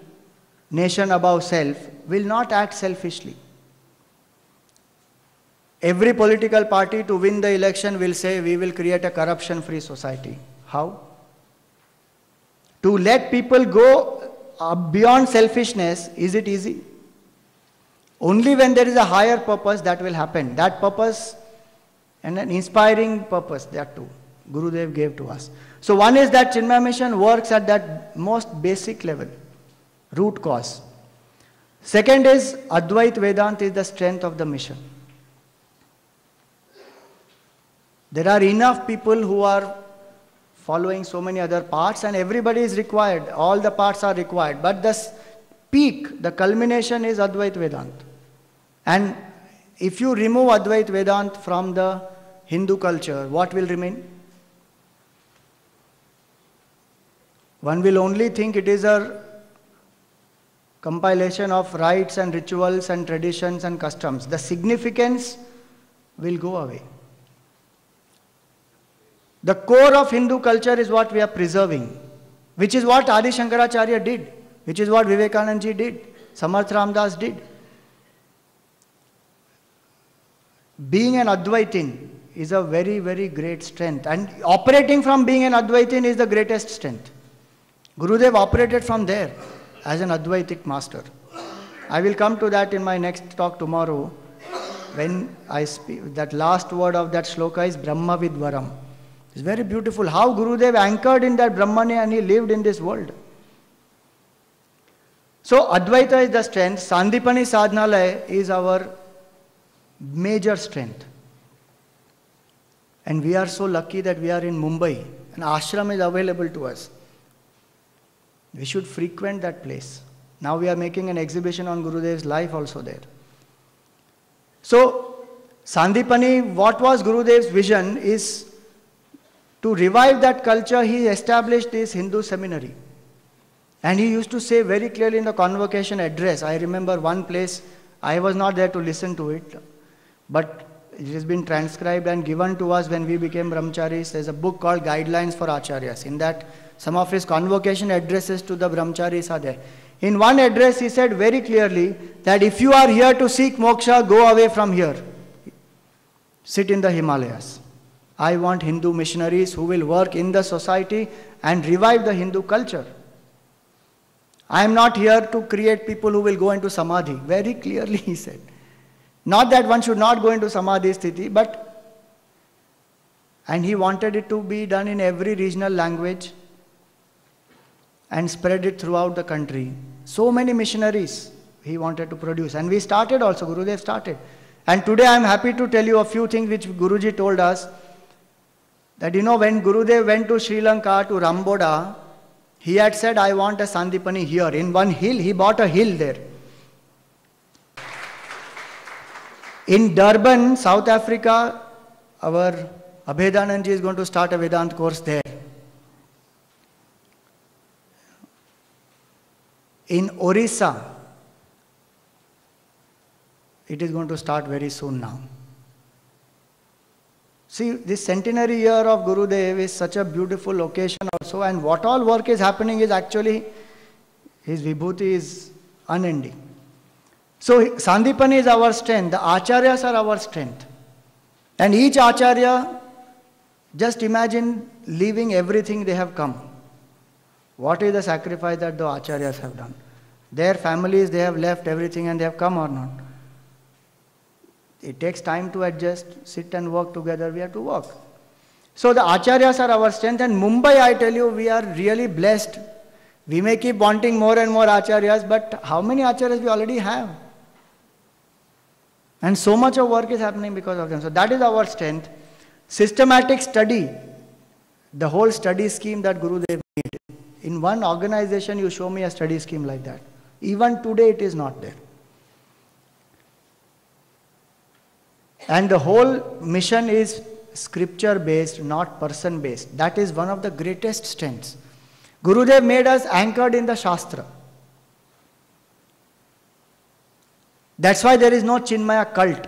nation above self, will not act selfishly. Every political party to win the election will say, we will create a corruption-free society. How? To let people go beyond selfishness, is it easy? Only when there is a higher purpose that will happen. That purpose, and an inspiring purpose, that too, Gurudev gave to us. So one is that Chinmaya Mission works at that most basic level, root cause. Second is Advait Vedanta is the strength of the mission. There are enough people who are following so many other paths, and everybody is required. All the paths are required. But the peak, the culmination is Advait Vedanta. And if you remove Advait Vedanta from the Hindu culture, what will remain? One will only think it is a compilation of rites and rituals and traditions and customs. The significance will go away. The core of Hindu culture is what we are preserving, which is what Adi Shankaracharya did, which is what Vivekananda ji did, Samarth Ramdas did. Being an Advaitin is a very, very great strength, and operating from being an Advaitin is the greatest strength. Gurudev operated from there as an Advaitic master. I will come to that in my next talk tomorrow, when I speak. That last word of that shloka is Brahma Vidvaram. It's very beautiful how Gurudev anchored in that Brahmane and he lived in this world. So Advaita is the strength. Sandipani Sadhanalaya is our major strength. And we are so lucky that we are in Mumbai. An ashram is available to us. We should frequent that place. Now we are making an exhibition on Gurudev's life also there. So Sandipani, what was Gurudev's vision is to revive that culture. He established this Hindu seminary. And he used to say very clearly in the convocation address, I remember one place, I was not there to listen to it, but it has been transcribed and given to us when we became brahmacharis. There's a book called Guidelines for Acharyas. In that, some of his convocation addresses to the brahmacharis are there. In one address, he said very clearly that if you are here to seek moksha, go away from here. Sit in the Himalayas. I want Hindu missionaries who will work in the society and revive the Hindu culture. I am not here to create people who will go into samadhi. Very clearly he said. Not that one should not go into samadhi sthiti, but, and he wanted it to be done in every regional language and spread it throughout the country. So many missionaries he wanted to produce. And we started also, Gurudev started. And today I am happy to tell you a few things which Guruji told us. That when Gurudev went to Sri Lanka, to Ramboda, he had said, I want a Sandipani here. In one hill, he bought a hill there. In Durban, South Africa, our Abhedanandji is going to start a Vedant course there. In Orissa, it is going to start very soon now. See, this centenary year of Gurudev is such a beautiful occasion also, and what all work is happening is actually, his vibhuti is unending. So, Sandipani is our strength, the Acharyas are our strength. And each Acharya, just imagine leaving everything they have come. What is the sacrifice that the Acharyas have done? Their families, they have left everything and they have come or not? It takes time to adjust, sit and work together, we have to work. So the Acharyas are our strength, and Mumbai, I tell you, we are really blessed. We may keep wanting more and more Acharyas, but how many Acharyas we already have? And so much of work is happening because of them. So that is our strength. Systematic study, the whole study scheme that Gurudev made. In one organization, you show me a study scheme like that. Even today, it is not there. And the whole mission is scripture based, not person based. That is one of the greatest strengths. Gurudev made us anchored in the Shastra. That's why there is no Chinmaya cult.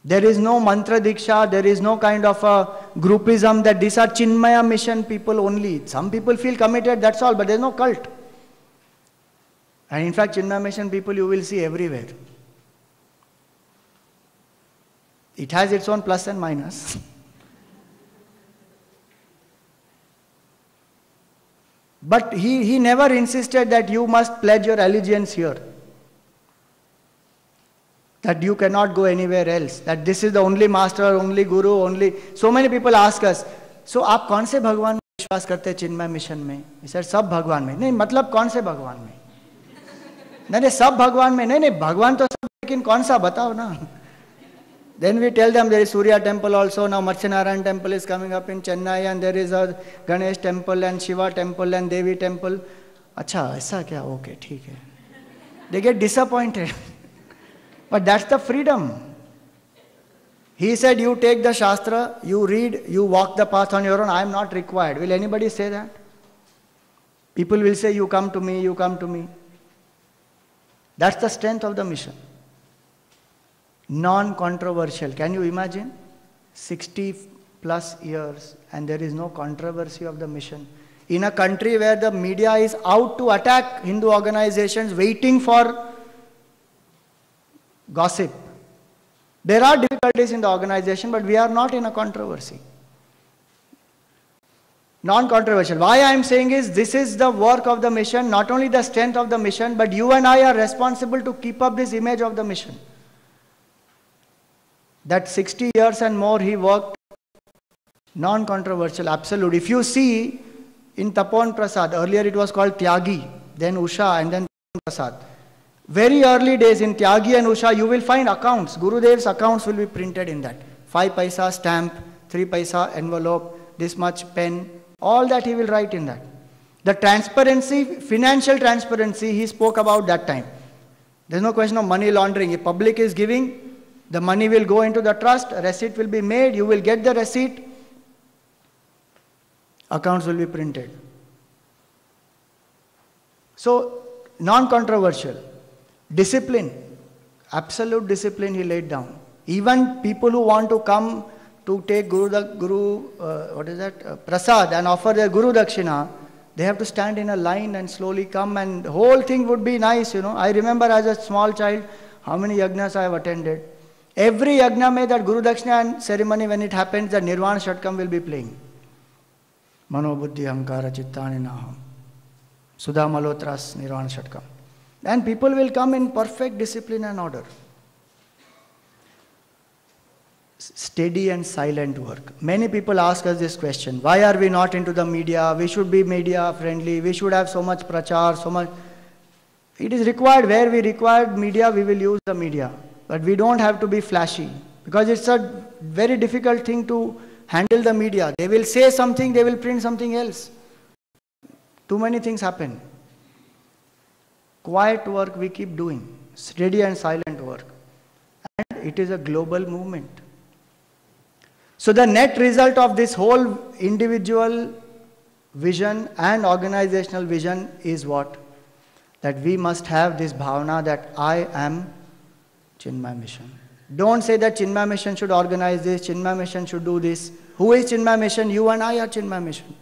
There is no mantra diksha, there is no kind of a groupism that these are Chinmaya mission people only. Some people feel committed, that's all, but there is no cult. And in fact, Chinmaya mission people you will see everywhere. It has its own plus and minus. But he never insisted that you must pledge your allegiance here. That you cannot go anywhere else. That this is the only master, only guru, only... So many people ask us, so आप कौन से भगवान में विश्वास करते हैं चिन्मय mission में? We said, सब भगवान में. नहीं, मतलब कौन से भगवान में? नहीं, सब भगवान में. नहीं, भगवान तो सब, लेकिन कौन सा बताओ ना. Then we tell them there is Surya temple also, now Matsyanarayan temple is coming up in Chennai, and there is a Ganesh temple and Shiva temple and Devi temple. अच्छा, ऐसा क्या? Okay, ठीक है. They get disappointed. But that's the freedom. He said, you take the Shastra, you read, you walk the path on your own. I am not required. Will anybody say that? People will say, you come to me, you come to me. That's the strength of the mission. Non-controversial. Can you imagine? 60 plus years and there is no controversy of the mission. In a country where the media is out to attack Hindu organizations, waiting for gossip. There are difficulties in the organization, but we are not in a controversy. Non-controversial. Why I am saying is, this is the work of the mission, not only the strength of the mission, but you and I are responsible to keep up this image of the mission. That 60 years and more he worked, non-controversial, absolute. If you see in Tapon Prasad, earlier it was called Tyagi, then Usha, and then Prasad. Very early days in Tyagi and Usha, you will find accounts. Gurudev's accounts will be printed in that. 5 paisa stamp, 3 paisa envelope, this much pen, all that he will write in that. The transparency, financial transparency, he spoke about that time. There is no question of money laundering. If public is giving, the money will go into the trust, a receipt will be made, you will get the receipt, accounts will be printed. So, non-controversial. Discipline, absolute discipline he laid down. Even people who want to come to take Prasad and offer their Guru Dakshina, they have to stand in a line and slowly come, and the whole thing would be nice, you know. I remember as a small child, how many yagnas I have attended. Every yagna mein that Guru Dakshina and ceremony, when it happens, the Nirvana Shatkam will be playing. Mano Buddhi Ahankara Chittani Naham. Sudha Malhotra's Nirvana Shatkam. And people will come in perfect discipline and order. Steady and silent work. Many people ask us this question, why are we not into the media? We should be media friendly. We should have so much prachar, so much. It is required. Where we require media, we will use the media. But we don't have to be flashy. Because it's a very difficult thing to handle the media. They will say something, they will print something else. Too many things happen. Quiet work we keep doing. Steady and silent work. And it is a global movement. So the net result of this whole individual vision and organizational vision is what? That we must have this bhavana that I am Chinmaya Mission. Don't say that Chinmaya Mission should organize this, Chinmaya Mission should do this. Who is Chinmaya Mission? You and I are Chinmaya Mission.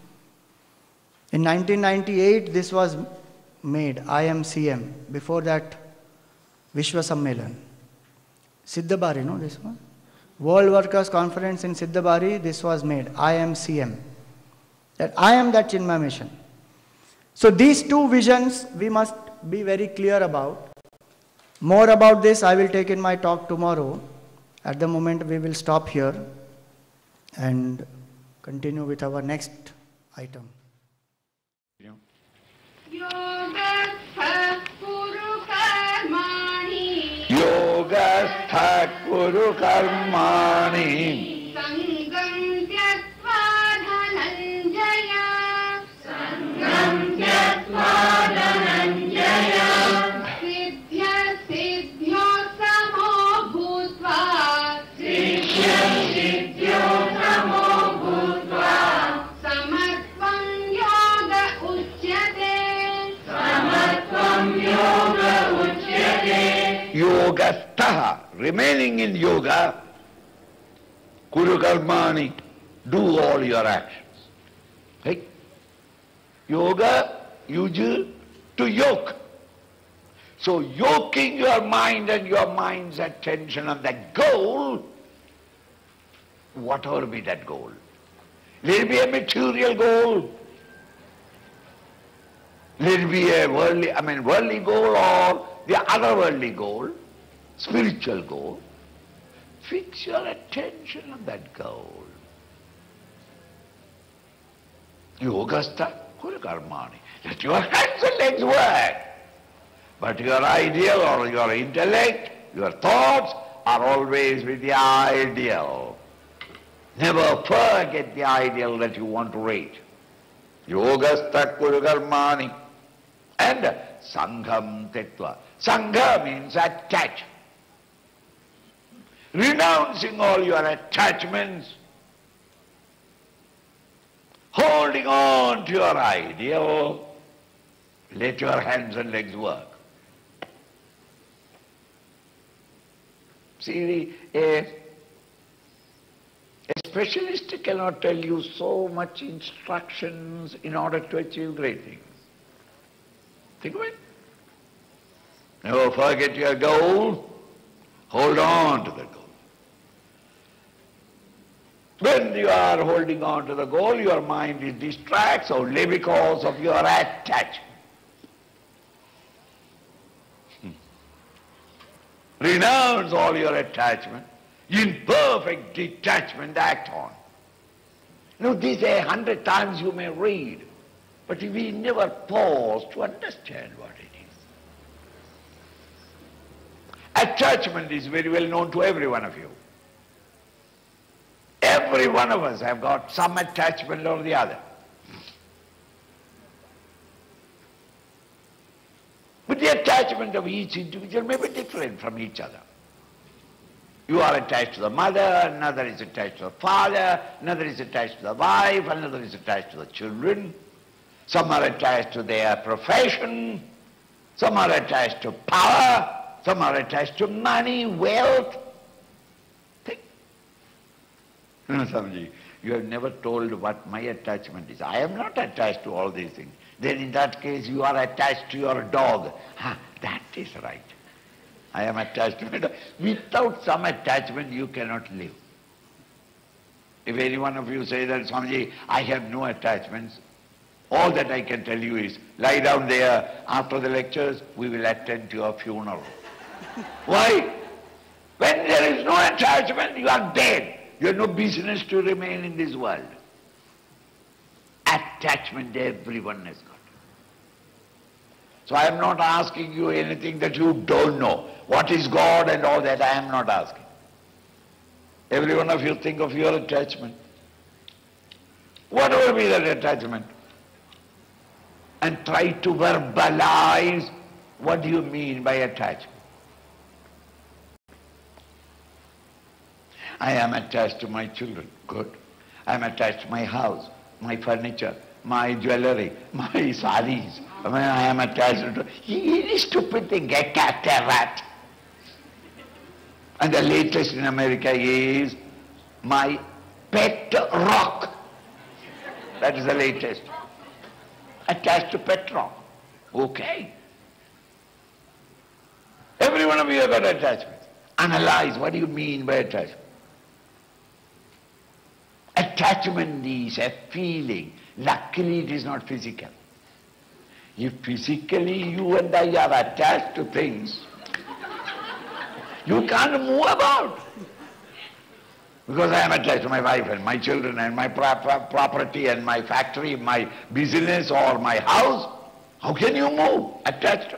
In 1998, this was made, IMCM. Before that, Vishwa Sammelan. Siddhabari, no, this one? World Workers Conference in Siddhabari, this was made, IMCM. That I am that Chinmaya Mission. So these two visions we must be very clear about. More about this I will take in my talk tomorrow. At the moment we will stop here and continue with our next item. Yogastha kuru karmani Sangam tyaktva dhananjaya Sangam tyaktva dhananjaya Siddhya siddhyo samo bhutva yogastaha, remaining in yoga, kuru karmani, do all your actions. Right? Yoga uses to yoke. So yoking your mind and your mind's attention on that goal, whatever be that goal. Let it be a material goal. Let it be a worldly goal or the other worldly goal, spiritual goal. Fix your attention on that goal. Yogastha kuru karmani. Let your hands and legs work. But your ideal or your intellect, your thoughts are always with the ideal. Never forget the ideal that you want to reach. Yogastha kuru karmani. And sangham tetva. Sangha means attach. Renouncing all your attachments, holding on to your ideal, let your hands and legs work. See, a specialist cannot tell you so much instructions in order to achieve great things. Think of it. Never forget your goal. Hold on to the goal. When you are holding on to the goal, your mind is distracted only because of your attachment. Renounce all your attachment. In perfect detachment, act on. Now, this 100 times you may read, but we never pause to understand what it is. Attachment is very well known to every one of you. Every one of us have got some attachment or the other. But the attachment of each individual may be different from each other. You are attached to the mother, another is attached to the father, another is attached to the wife, another is attached to the children. Some are attached to their profession, some are attached to power, some are attached to money, wealth. Think. No, Swamiji, you have never told what my attachment is. I am not attached to all these things. Then in that case you are attached to your dog. That is right. I am attached to my dog. Without some attachment you cannot live. If any one of you say that, Swamiji, I have no attachments, all that I can tell you is, lie down there, after the lectures, we will attend to your funeral. Why? When there is no attachment, you are dead. You have no business to remain in this world. Attachment everyone has got. So I am not asking you anything that you don't know. What is God and all that, I am not asking. Every one of you think of your attachment. Whatever be that attachment, and try to verbalize what do you mean by attachment. I am attached to my children. Good. I am attached to my house, my furniture, my jewelry, my saris. I am attached to... Any stupid thing, a cat, a rat. And the latest in America is my pet rock. That is the latest. Attached to pet rock. Okay. Every one of you have got attachments. Analyze, what do you mean by attachment? Attachment is a feeling. Luckily it is not physical. If physically you and I are attached to things, you can't move about. Because I am attached to my wife and my children and my property and my factory, my business or my house. How can you move attached?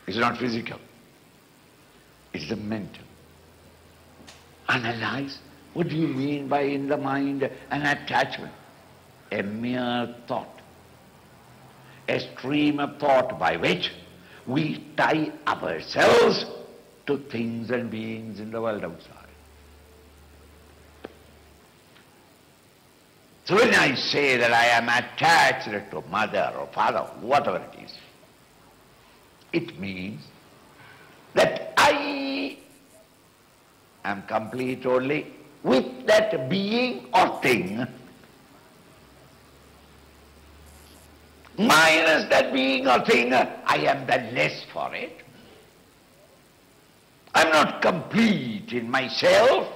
It's not physical. It's the mental. Analyze. What do you mean by in the mind an attachment? A mere thought. A stream of thought by which we tie ourselves to things and beings in the world outside. So when I say that I am attached to mother or father, whatever it is, it means that I am complete only with that being or thing, minus that being or thing, I am the less for it. I'm not complete in myself.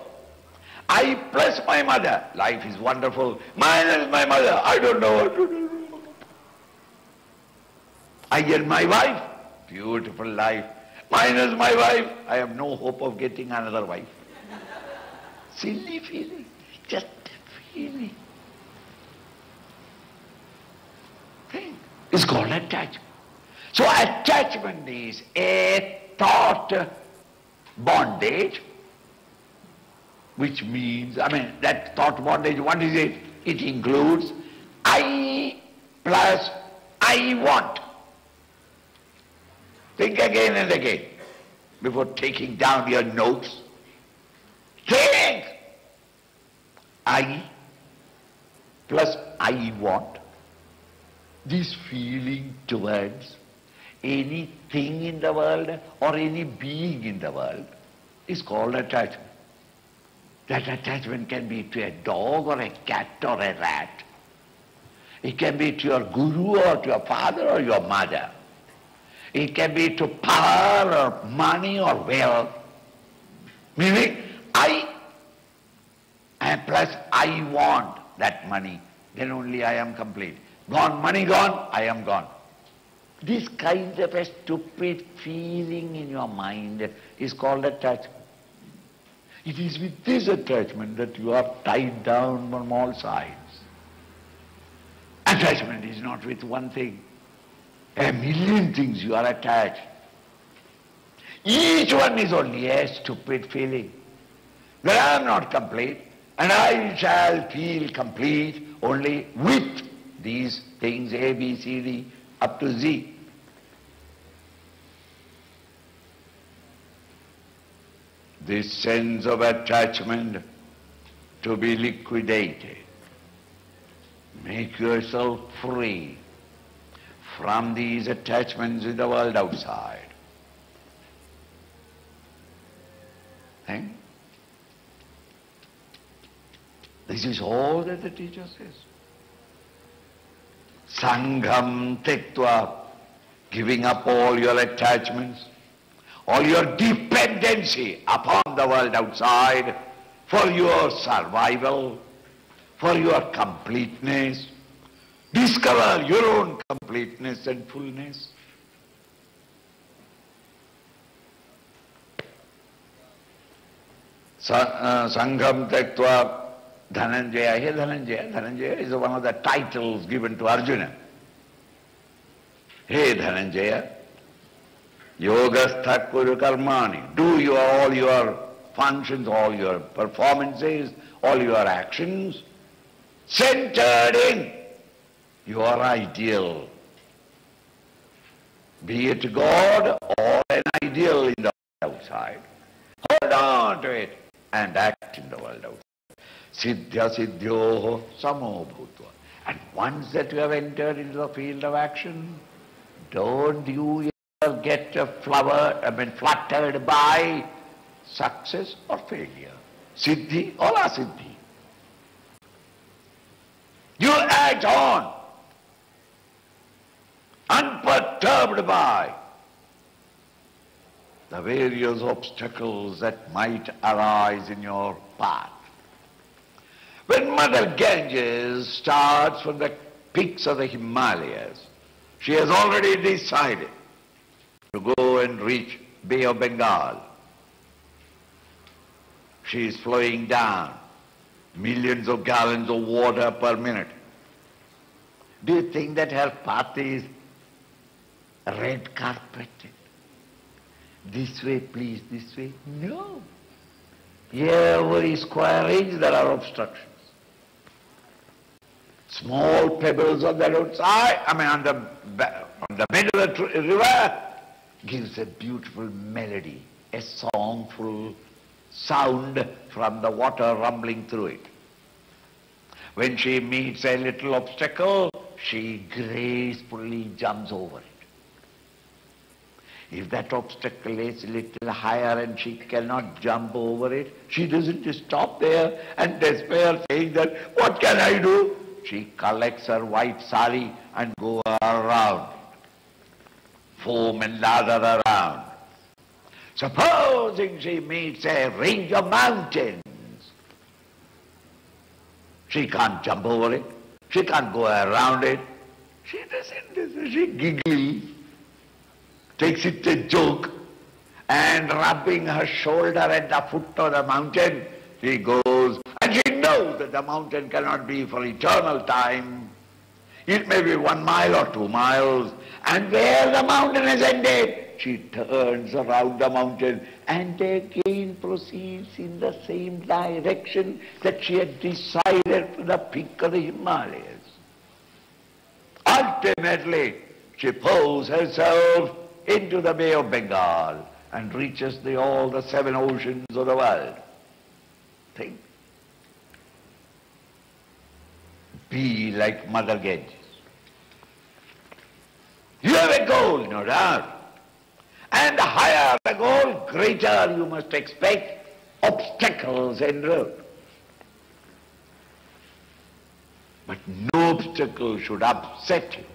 I plus my mother, life is wonderful, minus my mother, I don't know what to do. I get my wife, beautiful life, minus my wife, I have no hope of getting another wife. Silly feeling, just a feeling. Thing is called attachment. So attachment is a thought bondage, which means, that thought bondage, what is it? It includes I plus I want. Think again and again before taking down your notes. Think! I plus I want. This feeling towards anything in the world or any being in the world is called attachment. That attachment can be to a dog or a cat or a rat. It can be to your guru or to your father or your mother. It can be to power or money or wealth. Meaning, and plus I want that money, then only I am complete. Gone, money gone, I am gone. This kind of a stupid feeling in your mind is called attachment. It is with this attachment that you are tied down from all sides. Attachment is not with one thing. A million things you are attached. Each one is only a stupid feeling that I am not complete and I shall feel complete only with these things A, B, C, D, up to Z. This sense of attachment to be liquidated. Make yourself free from these attachments in the world outside. Eh? This is all that the teacher says. Sangham tektva, giving up all your attachments, all your dependency upon the world outside for your survival, for your completeness. Discover your own completeness and fullness. Sangham tektva Dhananjaya. Hey Dhananjaya. Dhananjaya is one of the titles given to Arjuna. Hey Dhananjaya, Yogastha kuru karmani. Do all your functions, all your performances, all your actions centered in your ideal. Be it God or an ideal in the world outside. Hold on to it and act in the world outside. Siddhya siddhyoho samo bhutva. And once that you have entered into the field of action, don't you ever get fluttered by success or failure, siddhi or asiddhi. You act on, unperturbed by the various obstacles that might arise in your path. When Mother Ganges starts from the peaks of the Himalayas, she has already decided to go and reach Bay of Bengal. She is flowing down millions of gallons of water per minute. Do you think that her path is red carpeted? This way, please, this way? No. Every square inch there are obstructions. Small pebbles on the roadside, on the bed of the river, gives a beautiful melody, a songful sound from the water rumbling through it. When she meets a little obstacle, she gracefully jumps over it. If that obstacle is a little higher and she cannot jump over it, she doesn't stop there and despair, saying that, what can I do? She collects her white sari and goes around, foam and lather around. Supposing she meets a range of mountains, she can't jump over it, she can't go around it, she doesn't, she giggles, takes it a joke, and rubbing her shoulder at the foot of the mountain, she goes, and she knows that the mountain cannot be for eternal time. It may be 1 mile or 2 miles, and where the mountain has ended, she turns around the mountain and again proceeds in the same direction that she had decided for the peak of the Himalayas. Ultimately, she pulls herself into the Bay of Bengal and reaches all the 7 oceans of the world. Think. Be like Mother Ganges. You have a goal, no doubt. And the higher the goal, greater you must expect obstacles en route. But no obstacle should upset you.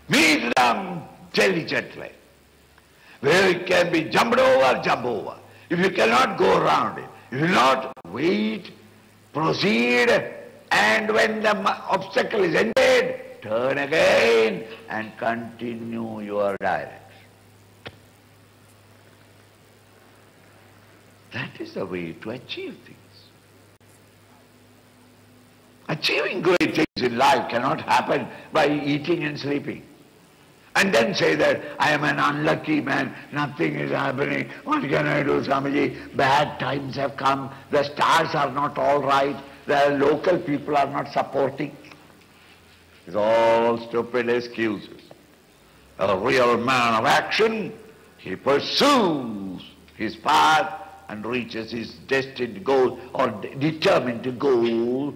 Meet them diligently. Where it can be jumped over, jump over. If you cannot, go around it. If you not, wait, proceed, and when the obstacle is ended, turn again and continue your direction. That is the way to achieve things. Achieving great things in life cannot happen by eating and sleeping. And then say that I am an unlucky man, nothing is happening, what can I do, Swamiji? Bad times have come, the stars are not all right, the local people are not supporting. It's all stupid excuses. A real man of action, he pursues his path and reaches his destined goal or determined goal